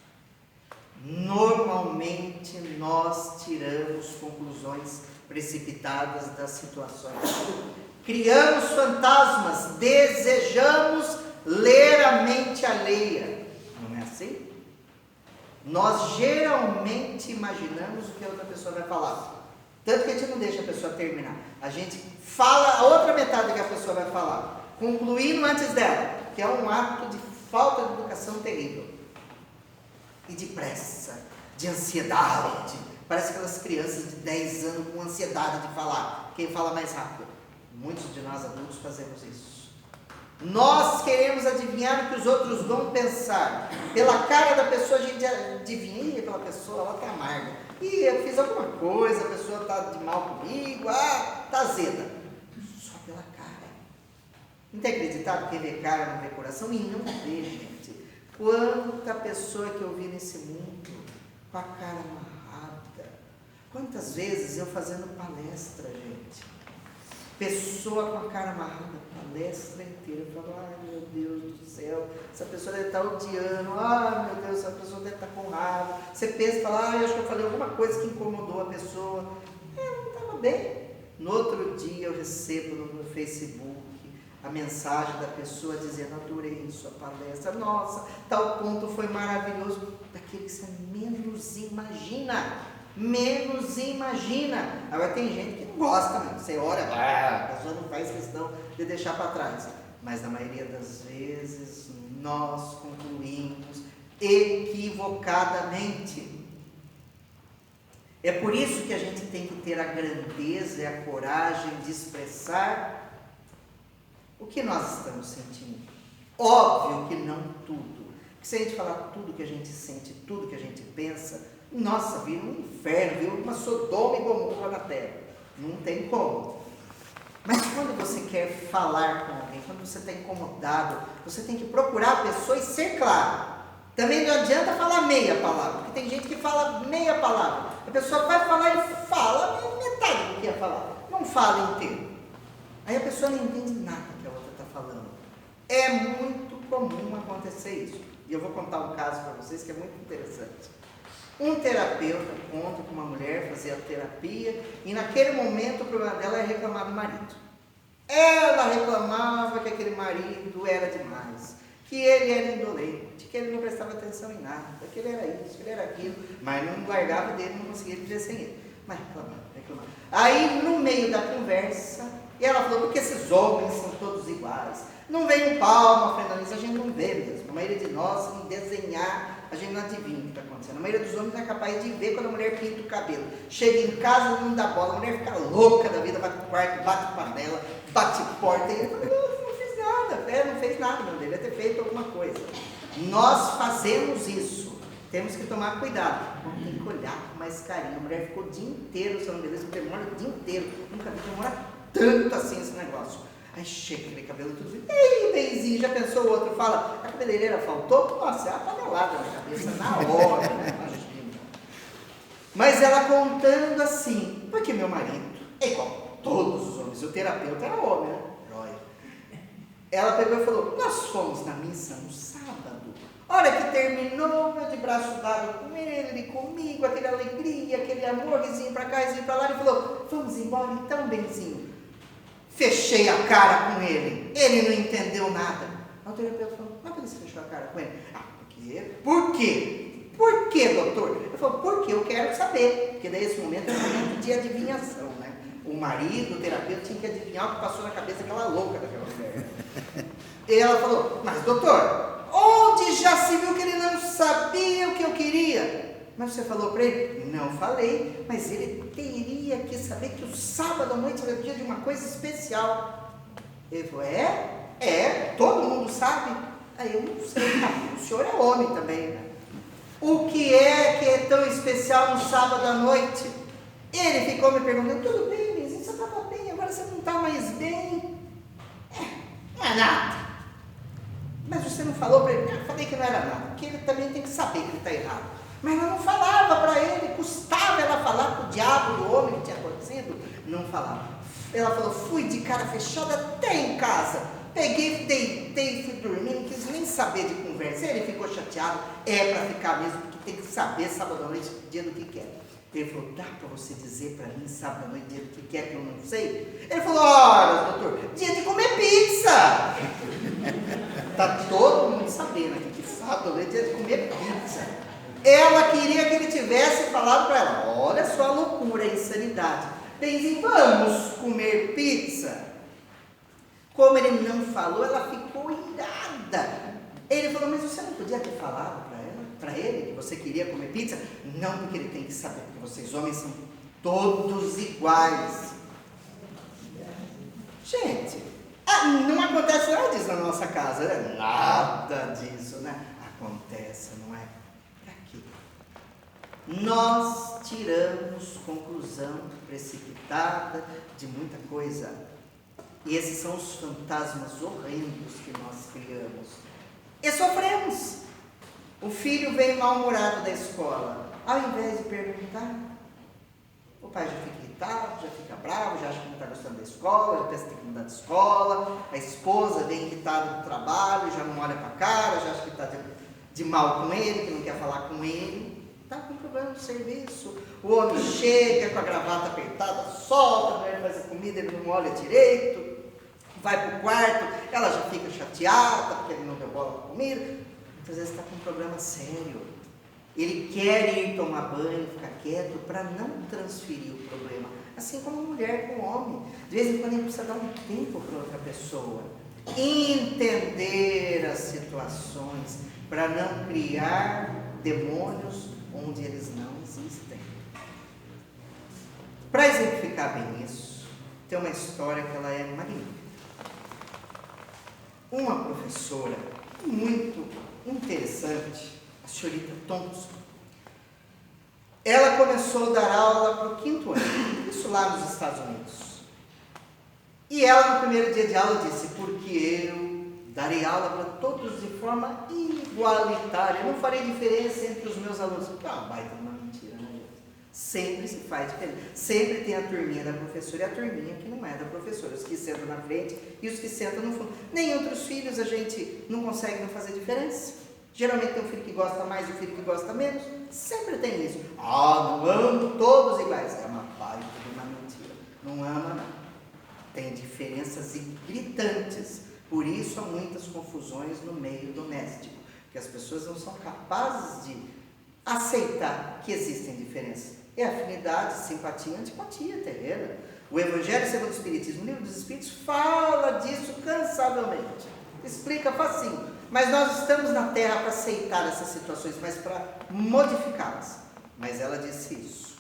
Normalmente nós tiramos conclusões precipitadas das situações. Criamos fantasmas, desejamos ler a mente alheia. Não é assim? Nós geralmente imaginamos o que a outra pessoa vai falar. Tanto que a gente não deixa a pessoa terminar. A gente fala a outra metade que a pessoa vai falar, concluindo antes dela, que é um ato de falta de educação terrível. E de pressa, de ansiedade. Parece aquelas crianças de 10 anos com ansiedade de falar. Quem fala mais rápido? Muitos de nós adultos fazemos isso. Nós queremos adivinhar o que os outros vão pensar. Pela cara da pessoa a gente adivinha: aquela pessoa, ela está amarga. E eu fiz alguma coisa, a pessoa está de mal comigo, está azeda. Só pela cara. Não tem acreditado que quem vê cara não vê coração? E não vê, gente. Quanta pessoa que eu vi nesse mundo com a cara amarrada. Quantas vezes eu fazendo palestra, gente, pessoa com a cara amarrada, palestra inteira, eu falo: ai meu Deus do céu, essa pessoa deve estar odiando, ai meu Deus, essa pessoa deve estar com raiva. Você pensa e fala: ai, acho que eu falei alguma coisa que incomodou a pessoa. Não estava tudo bem. No outro dia eu recebo no meu Facebook a mensagem da pessoa dizendo: adorei sua palestra, nossa, tal ponto foi maravilhoso, daquilo que você menos imagina. Menos imagina. Agora tem gente que não gosta, né? Você olha, a pessoa não faz questão de deixar para trás. Mas na maioria das vezes nós concluímos equivocadamente. É por isso que a gente tem que ter a grandeza e a coragem de expressar o que nós estamos sentindo. Óbvio que não tudo. Porque se a gente falar tudo que a gente sente, tudo que a gente pensa, nossa, vira um inferno, vira uma Sodoma e Gomorra na terra. Não tem como. Mas quando você quer falar com alguém, quando você está incomodado, você tem que procurar a pessoa e ser claro. Também não adianta falar meia palavra, porque tem gente que fala meia palavra. A pessoa vai falar e fala metade do que ia falar, não fala inteiro. Aí a pessoa não entende nada que a outra está falando. É muito comum acontecer isso. E eu vou contar um caso para vocês que é muito interessante. Um terapeuta conta que uma mulher fazia terapia e naquele momento o problema dela era reclamar do marido. Ela reclamava que aquele marido era demais, que ele era indolente, que ele não prestava atenção em nada, que ele era isso, que ele era aquilo, mas não largava dele, não conseguia viver sem ele. Mas reclamava. Aí no meio da conversa, ela falou: porque esses homens são todos iguais. Não vem um palmo, Fernanda, a gente não vê mesmo. A maioria de nós, em desenhar, a gente não adivinha o que está acontecendo. A maioria dos homens não é capaz de ver quando a mulher pinta o cabelo. Chega em casa, não dá bola, a mulher fica louca da vida, vai pro quarto, bate panela, bate porta. E ele fala: não fiz nada, não fez nada, não deveria ter feito alguma coisa. Nós fazemos isso. Temos que tomar cuidado. Tem que olhar com mais carinho. A mulher ficou o dia inteiro, se não beleza, demora o dia inteiro. Nunca vi demorar tanto assim esse negócio. Aí chega aquele cabelo tudo. Ei, benzinho, já pensou? O outro fala: a cabeleireira faltou? Nossa, é uma panelada na cabeça, na hora, né? Imagina. Mas ela contando assim: porque meu marido é igual todos os homens, o terapeuta era homem, né? Joia. Ela pegou e falou: nós fomos na missa no sábado. Hora que terminou, eu de braço dado com ele, comigo, aquela alegria, aquele amor, vizinho pra cá, vizinho pra lá. Ele falou: vamos embora então, benzinho. Fechei a cara com ele. Ele não entendeu nada. O terapeuta falou: mas por que você fechou a cara com ele? Ah, por quê? Por quê, doutor? Ele falou: porque eu quero saber. Porque daí esse momento é um momento de adivinhação, né? O marido, o terapeuta, tinha que adivinhar o que passou na cabeça daquela louca daquela mulher. E ela falou: mas doutor, onde já se viu que ele não sabia o que eu queria? Mas você falou para ele? Não falei, mas ele teria que saber que o sábado à noite era dia de uma coisa especial. Ele falou: todo mundo sabe. Aí eu não sei, o senhor é homem também, né? O que é tão especial no sábado à noite? Ele ficou me perguntando: tudo bem, Luizinho, você estava bem, agora você não está mais bem. Não é nada. Mas você não falou para ele? Eu falei que não era nada, porque ele também tem que saber que ele está errado. Mas ela não falava para ele, custava ela falar para o diabo do homem que tinha acontecido, não falava. Ela falou: fui de cara fechada até em casa, peguei, deitei, fui dormir, não quis nem saber de conversa. Ele ficou chateado, é para ficar mesmo, porque tem que saber sábado à noite, dia do que quer. Ele falou: dá para você dizer para mim sábado à noite, dia do que quer, que eu não sei? Ele falou: olha, doutor, dia de comer pizza. Está todo mundo sabendo aqui que sábado à noite é dia de comer pizza. Ela queria que ele tivesse falado para ela: olha só a loucura, a insanidade. Benzinho, vamos comer pizza? Como ele não falou, ela ficou irada. Ele falou: mas você não podia ter falado para ele que você queria comer pizza? Não, porque ele tem que saber, porque vocês homens são todos iguais. Gente, não acontece nada disso na nossa casa, né? Nada disso, né? Acontece, não é? Nós tiramos conclusão precipitada de muita coisa. E esses são os fantasmas horrendos que nós criamos. E sofremos. O filho vem mal-humorado da escola. Ao invés de perguntar, o pai já fica irritado, já fica bravo, já acha que não está gostando da escola, já pensa que tem que mudar de escola. A esposa vem irritada do trabalho, já não olha para a cara, já acha que está de mal com ele, que não quer falar com ele. está com problema no serviço. O homem chega com a gravata apertada, solta, a mulher faz a comida, ele não olha direito, vai para o quarto, ela já fica chateada porque ele não deu bola para a comida. Muitas vezes está com um problema sério. Ele quer ir tomar banho, ficar quieto, para não transferir o problema. Assim como mulher com homem. De vez em quando a gente precisa dar um tempo para outra pessoa. Entender as situações, para não criar demônios onde eles não existem. Para exemplificar bem isso, tem uma história que ela é magnífica. Uma professora muito interessante, a senhorita Thompson, ela começou a dar aula para o 5º ano, isso lá nos Estados Unidos. E ela, no primeiro dia de aula, disse: porque eu darei aula para todos de forma igualitária, eu não farei diferença entre os meus alunos. Baita uma mentira, né, gente? Sempre se faz diferença. Sempre tem a turminha da professora e a turminha que não é da professora, os que sentam na frente e os que sentam no fundo. Nem entre os filhos a gente não consegue não fazer diferença. Geralmente tem um filho que gosta mais e um filho que gosta menos. Sempre tem isso. Não amo todos iguais. É uma baita de uma mentira. Não ama, não. Tem diferenças gritantes. Por isso há muitas confusões no meio doméstico. Porque as pessoas não são capazes de aceitar que existem diferenças. É afinidade, simpatia, antipatia, terreira. O Evangelho segundo o Espiritismo, o Livro dos Espíritos, fala disso cansavelmente. Explica facinho. Mas nós estamos na Terra para aceitar essas situações, mas para modificá-las. Mas ela disse isso.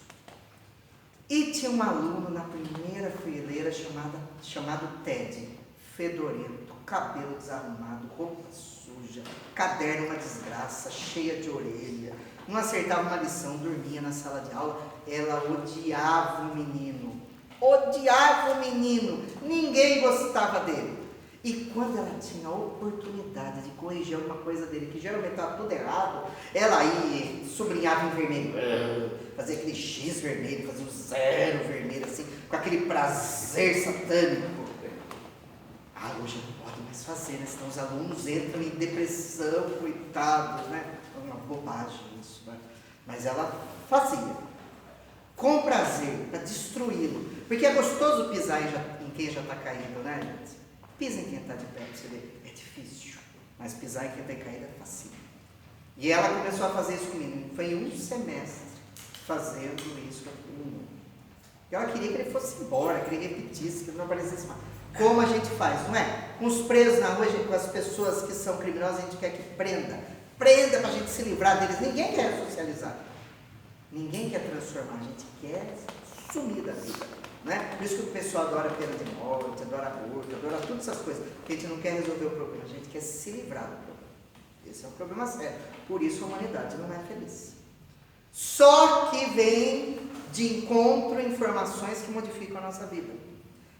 E tinha um aluno na primeira fileira chamado Ted, fedorento, cabelo desarrumado, roupa suja, caderno uma desgraça, cheia de orelha, não acertava uma lição, dormia na sala de aula. Ela odiava o menino, ninguém gostava dele. E quando ela tinha a oportunidade de corrigir alguma coisa dele, que geralmente estava tudo errado, ela ia, sublinhava em vermelho, fazia aquele X vermelho, fazia um 0 vermelho, assim, com aquele prazer satânico. Hoje não pode mais fazer, né? Senão os alunos entram em depressão, coitados, né? É uma bobagem isso, né? Mas ela fazia, com prazer, para destruí-lo. Porque é gostoso pisar em quem já está caído, né, gente? Pisa em quem está de pé, para você ver, é difícil, mas pisar em quem está caído é fácil. E ela começou a fazer isso com o menino, foi em um semestre fazendo isso com o menino. E ela queria que ele fosse embora, que ele repetisse, que ele não aparecesse mais. Como a gente faz, não é? Com os presos na rua, com as pessoas que são criminosas, a gente quer que prenda para a gente se livrar deles. Ninguém quer socializar, ninguém quer transformar, a gente quer sumir da vida. Né? Por isso que o pessoal adora pena de morte, adora aborto, adora todas essas coisas, porque a gente não quer resolver o problema, a gente quer se livrar do problema. Esse é um problema sério. Por isso a humanidade não é feliz. Só que vem de encontro informações que modificam a nossa vida.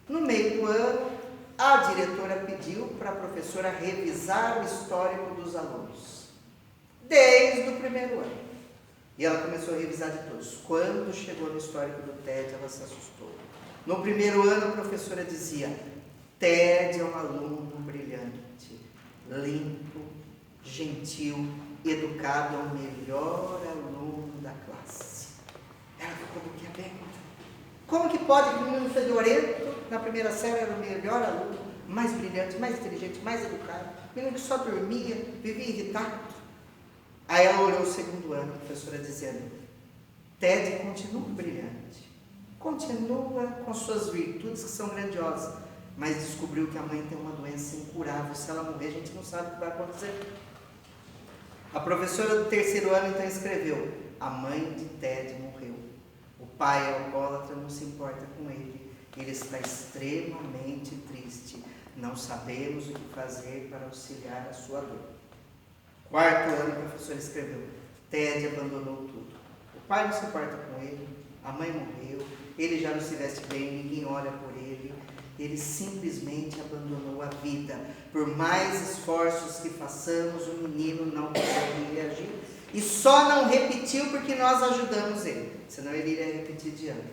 No meio do ano, a diretora pediu para a professora revisar o histórico dos alunos, desde o primeiro ano. E ela começou a revisar de todos. Quando chegou no histórico do Ted, ela se assustou. No primeiro ano, a professora dizia: Ted é um aluno brilhante, limpo, gentil, educado, é o melhor aluno da classe. Ela ficou boquinha aberta. Como que pode que o menino fedorento, na primeira série, era o melhor aluno, mais brilhante, mais inteligente, mais educado, menino que só dormia, vivia irritado? Aí ela olhou o segundo ano, a professora dizendo: Ted continua brilhante, continua com suas virtudes que são grandiosas, mas descobriu que a mãe tem uma doença incurável. Se ela morrer, a gente não sabe o que vai acontecer. A professora do terceiro ano então escreveu: a mãe de Ted morreu. O pai é alcoólatra, não se importa com ele. Ele está extremamente triste. Não sabemos o que fazer para auxiliar a sua dor. Quarto ano, a professora escreveu: Ted abandonou tudo. O pai não se importa com ele, a mãe morreu, ele já não se veste bem, ninguém olha por ele. Ele simplesmente abandonou a vida. Por mais esforços que façamos, o menino não consegue reagir. E só não repetiu porque nós ajudamos ele. Senão ele iria repetir de ano.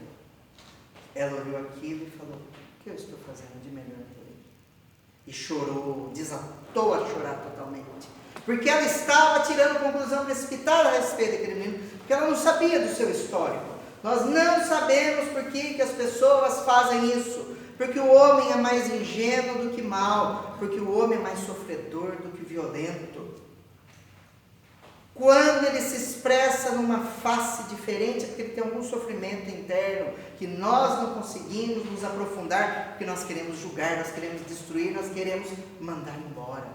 Ela olhou aquilo e falou: o que eu estou fazendo de melhor por ele? E chorou, desatou a chorar totalmente. Porque ela estava tirando conclusão precipitada a respeito daquele menino. porque ela não sabia do seu histórico. Nós não sabemos por que as pessoas fazem isso, porque o homem é mais ingênuo do que mau, porque o homem é mais sofredor do que violento. Quando ele se expressa numa face diferente, é porque ele tem algum sofrimento interno, que nós não conseguimos nos aprofundar, porque nós queremos julgar, nós queremos destruir, nós queremos mandar embora.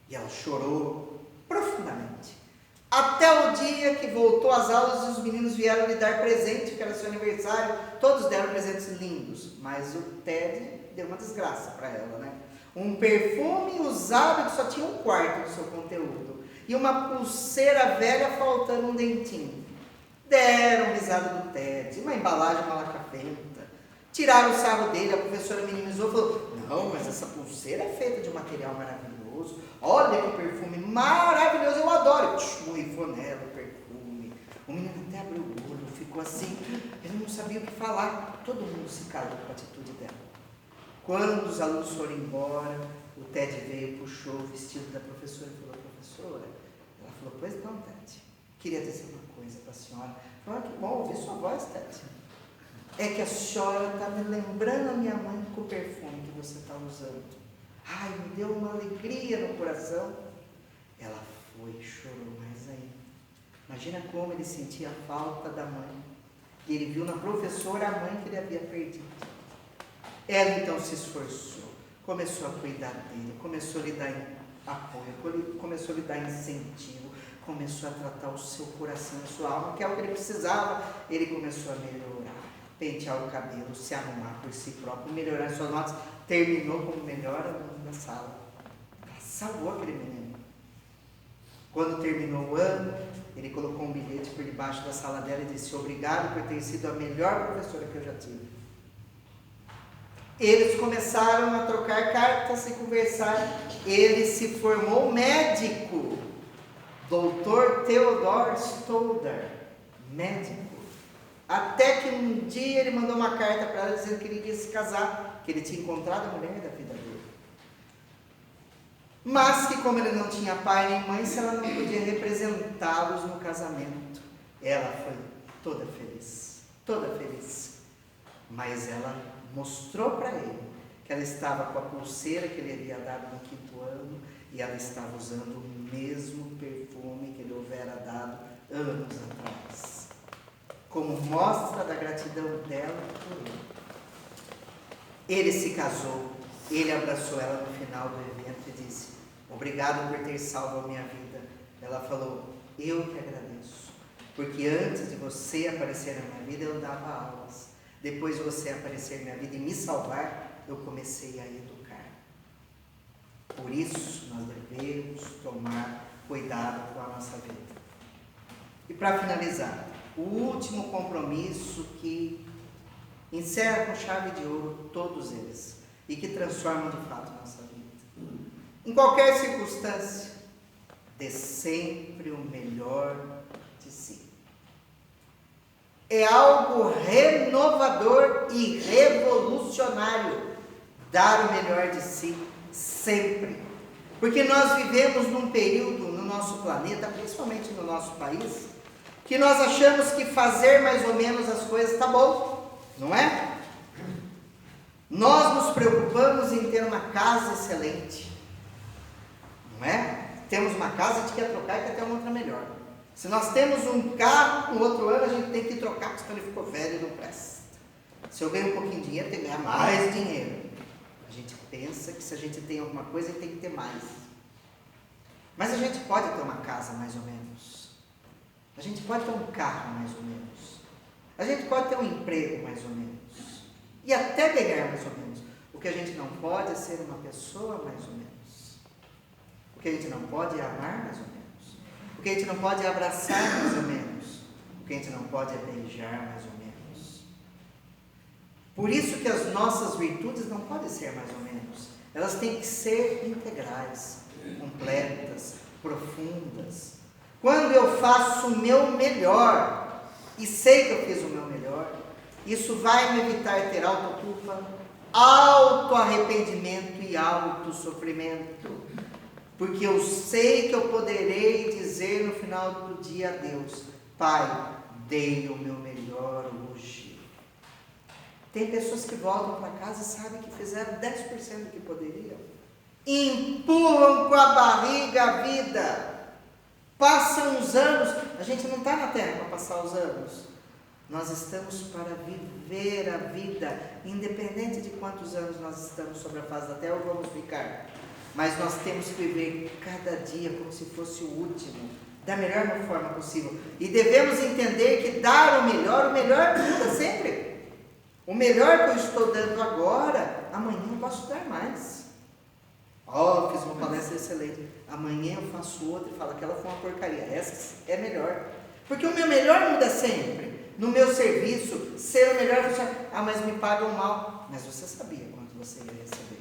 E ela chorou profundamente. Até o dia que voltou às aulas e os meninos vieram lhe dar presente, que era seu aniversário, todos deram presentes lindos, mas o Ted deu uma desgraça para ela, né? Um perfume usado que só tinha um quarto do seu conteúdo, e uma pulseira velha faltando um dentinho. Deram risada do Ted, uma embalagem malacafenta, tiraram o sarro dele, a professora minimizou e falou: não, mas essa pulseira é feita de um material maravilhoso, olha que perfume maravilhoso, eu adoro. Borrifou nela o perfume, o menino até abriu o olho, ficou assim, ele não sabia o que falar, todo mundo se calou com a atitude dela. Quando os alunos foram embora, o Ted veio, puxou o vestido da professora e falou: professora, ela falou: pois não, Ted, queria dizer uma coisa para a senhora. Falou: que bom ouvir sua voz, Ted. É que a senhora está me lembrando a minha mãe com o perfume que você está usando. Ai, me deu uma alegria no coração. Ela foi e chorou mais ainda. Imagina como ele sentia a falta da mãe. E ele viu na professora a mãe que ele havia perdido. Ela então se esforçou, começou a cuidar dele, começou a lhe dar apoio, começou a lhe dar incentivo, começou a tratar o seu coração, a sua alma, que é o que ele precisava. Ele começou a melhorar, pentear o cabelo, se arrumar por si próprio, melhorar suas notas. Terminou como melhor aluno da sala. Ela salvou aquele menino. Quando terminou o ano, ele colocou um bilhete por debaixo da sala dela e disse: obrigado por ter sido a melhor professora que eu já tive. Eles começaram a trocar cartas e conversar. Ele se formou médico, Dr. Theodor Stolder, médico. Até que um dia ele mandou uma carta para ela dizendo que ele iria se casar, que ele tinha encontrado a mulher da vida dele. Mas que como ele não tinha pai nem mãe, se ela não podia representá-los no casamento. Ela foi toda feliz, toda feliz. Mas ela mostrou para ele que ela estava com a pulseira que ele havia dado no 5º ano, e ela estava usando o mesmo perfume que ele houvera dado anos atrás, como mostra da gratidão dela por ele. Ele se casou, ele abraçou ela no final do evento e disse: obrigado por ter salvo a minha vida. Ela falou: eu que agradeço, porque antes de você aparecer na minha vida eu dava aulas. Depois de você aparecer na minha vida e me salvar, eu comecei a educar. Por isso, nós devemos tomar cuidado com a nossa vida. E para finalizar, o último compromisso que encerra com chave de ouro todos eles e que transforma de fato a nossa vida. Em qualquer circunstância, dê sempre o melhor de si. É algo renovador e revolucionário dar o melhor de si sempre. Porque nós vivemos num período no nosso planeta, principalmente no nosso país, que nós achamos que fazer mais ou menos as coisas está bom, não é? Nós nos preocupamos em ter uma casa excelente, não é? Temos uma casa, a gente quer trocar e quer ter uma outra melhor. Se nós temos um carro, no outro ano a gente tem que trocar, porque ele ficou velho e não presta. Se eu ganho um pouquinho de dinheiro, tem que ganhar mais dinheiro. A gente pensa que se a gente tem alguma coisa, a gente tem que ter mais. Mas a gente pode ter uma casa mais ou menos. A gente pode ter um carro mais ou menos. A gente pode ter um emprego mais ou menos. E até ganhar mais ou menos. O que a gente não pode é ser uma pessoa mais ou menos. O que a gente não pode é amar mais ou menos. O que a gente não pode é abraçar mais ou menos. O que a gente não pode é beijar mais ou menos. Por isso que as nossas virtudes não podem ser mais ou menos. Elas têm que ser integrais, completas, profundas. Quando eu faço o meu melhor, e sei que eu fiz o meu melhor, isso vai me evitar ter autoculpa, auto-arrependimento e auto-sofrimento. Porque eu sei que eu poderei dizer no final do dia a Deus: Pai, dei o meu melhor hoje. Tem pessoas que voltam para casa e sabem que fizeram 10% do que poderiam. Empurram com a barriga a vida. Passam os anos. A gente não está na terra para passar os anos. Nós estamos para viver a vida, independente de quantos anos nós estamos sobre a face da terra ou vamos ficar. Mas nós temos que viver cada dia como se fosse o último, da melhor forma possível. E devemos entender que dar o melhor muda sempre. O melhor que eu estou dando agora, amanhã eu posso dar mais. Fiz uma palestra excelente. Amanhã eu faço outra e falo, aquela foi uma porcaria. Essa é melhor. Porque o meu melhor muda sempre. No meu serviço, ser o melhor, mas me pagam mal. Mas você sabia quanto você ia receber.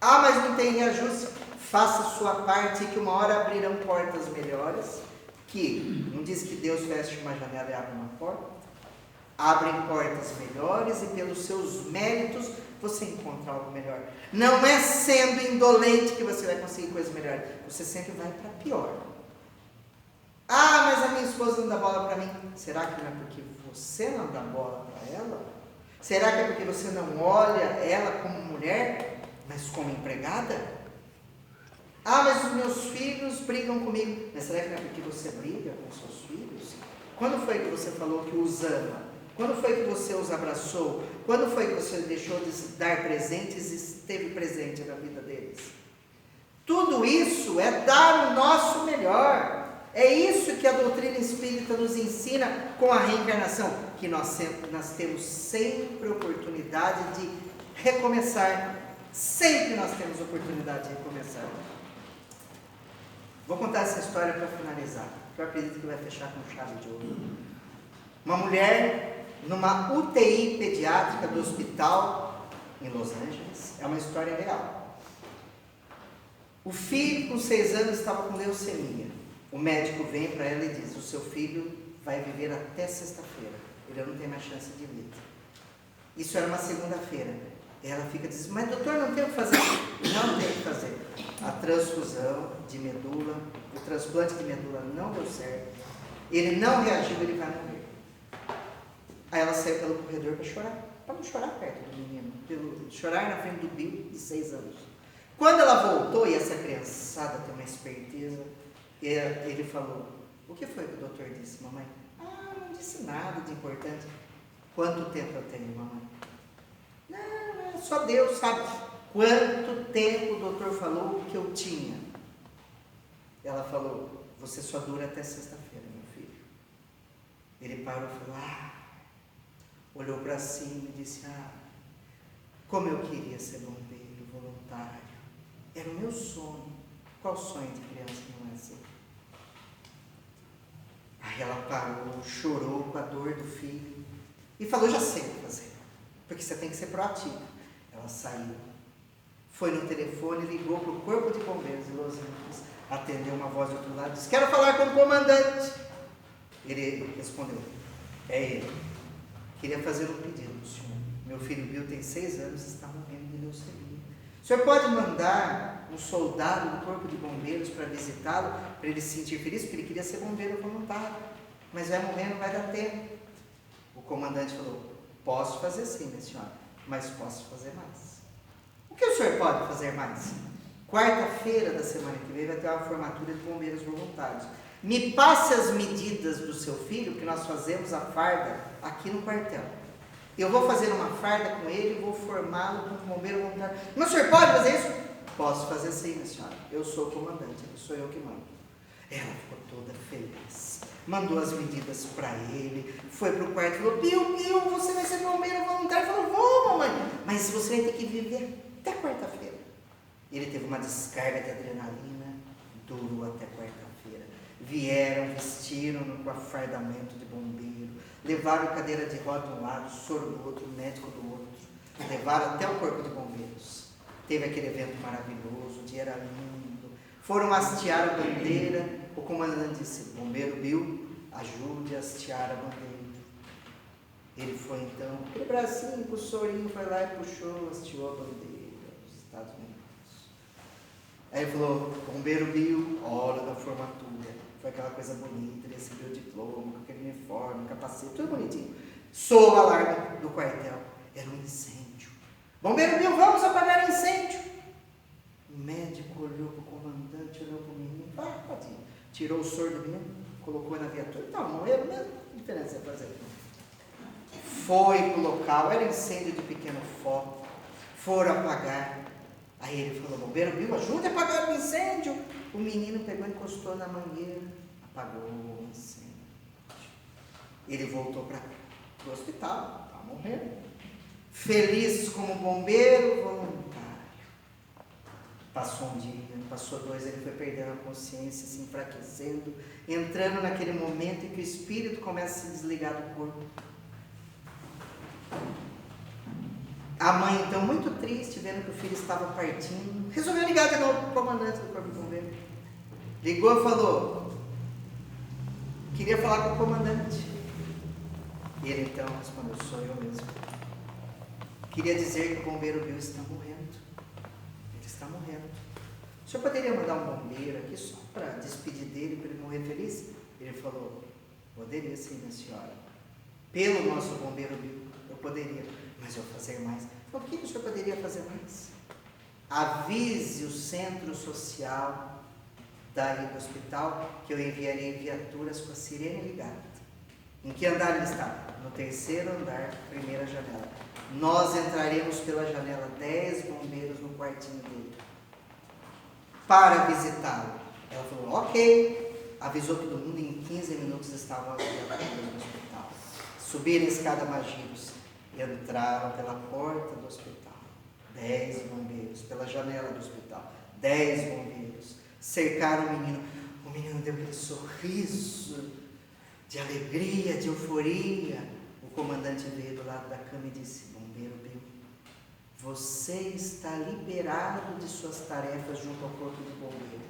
Mas não tem reajuste. Faça a sua parte, que uma hora abrirão portas melhores. Que não diz que Deus fecha uma janela e abre uma porta. Abrem portas melhores e pelos seus méritos você encontra algo melhor. Não é sendo indolente que você vai conseguir coisas melhores. Você sempre vai para pior. Mas a minha esposa não dá bola para mim. Será que não é porque você não dá bola para ela? Será que é porque você não olha ela como mulher, mas como empregada? Mas os meus filhos brigam comigo. Mas será que não é porque você briga com os seus filhos? Quando foi que você falou que os ama? Quando foi que você os abraçou? Quando foi que você deixou de dar presentes e esteve presente na vida deles? Tudo isso é dar o nosso melhor. É isso que a doutrina espírita nos ensina com a reencarnação, que nós temos sempre oportunidade de recomeçar. Sempre nós temos oportunidade de recomeçar. Vou contar essa história para finalizar, que eu acredito que vai fechar com chave de ouro. Uma mulher numa UTI pediátrica do hospital em Los Angeles, é uma história real. O filho com 6 anos estava com leucemia. O médico vem para ela e diz, o seu filho vai viver até sexta-feira, ele não tem mais chance de vida. Isso era uma segunda-feira. Ela fica dizendo, mas doutor, não tem o que fazer? Não tem o que fazer. A transfusão de medula, o transplante de medula não deu certo, ele não reagiu, ele vai morrer. Aí ela saiu pelo corredor para chorar, para não chorar perto do menino, chorar na frente do Bill de 6 anos. Quando ela voltou, e essa criançada tem uma esperteza, ele falou, o que foi que o doutor disse, mamãe? Não disse nada de importante. Quanto tempo eu tenho, mamãe? Não, só Deus sabe. Quanto tempo o doutor falou que eu tinha? Ela falou, você só dura até sexta-feira, meu filho. Ele parou e falou, olhou para cima e disse, como eu queria ser bombeiro voluntário. Era o meu sonho. Qual sonho de criança não é assim? Aí ela parou, chorou com a dor do filho e falou, já sei o que fazer, porque você tem que ser proativo. Ela saiu, foi no telefone, ligou para o Corpo de Bombeiros de Los Angeles, atendeu uma voz do outro lado, disse, quero falar com o comandante. Ele respondeu, é ele, queria fazer um pedido para o senhor. Meu filho Bill tem 6 anos e está morrendo de leucemia. O senhor pode mandar um soldado do Corpo de Bombeiros para visitá-lo, para ele se sentir feliz, porque ele queria ser bombeiro voluntário, mas vai morrer, não vai dar tempo. O comandante falou, posso fazer sim, minha senhora, mas posso fazer mais. O que o senhor pode fazer mais? Quarta-feira da semana que vem vai ter uma formatura de bombeiros voluntários. Me passe as medidas do seu filho, que nós fazemos a farda aqui no quartel. Eu vou fazer uma farda com ele e vou formá-lo como bombeiro voluntário. Mas o senhor pode fazer isso? Posso fazer sim, minha senhora. Eu sou o comandante, sou eu que mando. Ela ficou toda feliz. Mandou as medidas para ele, foi para o quarto e falou, Bill, você vai ser bombeiro voluntário. Falou, vou, mamãe, mas você vai ter que viver até quarta-feira. Ele teve uma descarga de adrenalina, durou até quarta-feira. Vieram, vestiram-no com afardamento de bombeiro, levaram cadeira de roda de um lado, soro do outro, médico do outro, levaram até o Corpo de Bombeiros. Teve aquele evento maravilhoso, o dia era lindo. Foram hastear a bandeira. O comandante disse, bombeiro Bill, ajude a hastear a bandeira. Ele foi então, aquele bracinho com o sorinho, foi lá e puxou, hasteou a bandeira dos Estados Unidos. Aí ele falou, bombeiro Bill, hora da formatura. Foi aquela coisa bonita, ele recebeu o diploma, com aquele uniforme, capacete, tudo bonitinho. Soou o alarme do quartel. Era um incêndio. Bombeiro Bill, vamos apagar o incêndio. O médico olhou para o comandante, olhou para o menino. Tadinho. Tirou o soro do menino, colocou na viatura. Então, morreram mesmo. Que diferença ia fazer? Foi para o local, era incêndio de pequeno foco. Foram apagar. Aí ele falou, bombeiro Bill, ajude a apagar o incêndio. O menino pegou e encostou na mangueira, apagou o incêndio. Ele voltou para o hospital, estava morrendo. Feliz como bombeiro voluntário. Passou um dia, passou 2, ele foi perdendo a consciência, se enfraquecendo, entrando naquele momento em que o espírito começa a se desligar do corpo. A mãe, então, muito triste, vendo que o filho estava partindo, resolveu ligar de novo para o comandante do corpo de bombeiro. Ligou e falou, queria falar com o comandante. E ele então respondeu, sou eu mesmo. Queria dizer que o bombeiro Bill está morrendo. Ele está morrendo. O senhor poderia mandar um bombeiro aqui só para despedir dele, para ele morrer feliz? Ele falou, poderia sim, minha senhora. Pelo nosso bombeiro Bill, eu poderia. Mas eu fazer mais. O que o senhor poderia fazer mais? Avise o centro social daí do hospital que eu enviarei viaturas com a sirene ligada. Em que andar ele está? No 3º andar, primeira janela. Nós entraremos pela janela, 10 bombeiros no quartinho dele, para visitá-lo. Ela falou, ok. Avisou todo mundo, em 15 minutos estavam as viaturas no hospital. Subiram a escada Magírios. Entraram pela porta do hospital, 10 bombeiros, pela janela do hospital, 10 bombeiros, cercaram o menino deu aquele sorriso de alegria, de euforia. O comandante veio do lado da cama e disse, bombeiro Bill, você está liberado de suas tarefas junto ao corpo de bombeiro.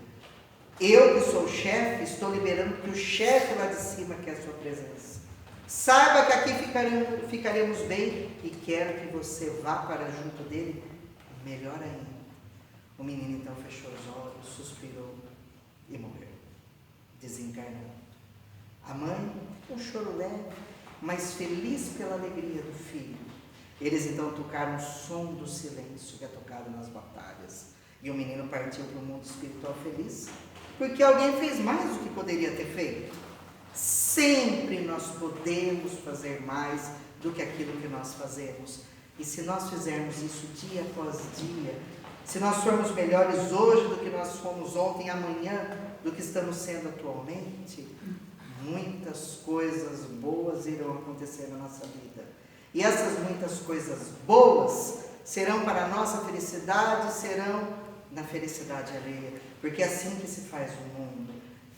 Eu, que sou o chefe, estou liberando porque o chefe lá de cima quer a sua presença. Saiba que aqui ficaremos bem e quero que você vá para junto dele, melhor ainda. O menino então fechou os olhos, suspirou e morreu, desencarnando. A mãe, um choro leve, mas feliz pela alegria do filho. Eles então tocaram o som do silêncio que é tocado nas batalhas. E o menino partiu para o mundo espiritual feliz, porque alguém fez mais do que poderia ter feito. Sempre nós podemos fazer mais do que aquilo que nós fazemos. E se nós fizermos isso dia após dia, se nós formos melhores hoje do que nós fomos ontem, amanhã, do que estamos sendo atualmente, muitas coisas boas irão acontecer na nossa vida. E essas muitas coisas boas serão para a nossa felicidade, serão na felicidade alheia. Porque é assim que se faz o mundo,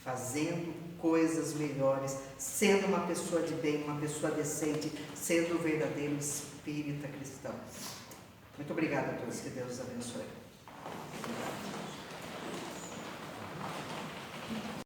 fazendo coisas melhores, sendo uma pessoa de bem, uma pessoa decente, sendo o verdadeiro espírita cristão. Muito obrigado a todos, que Deus os abençoe.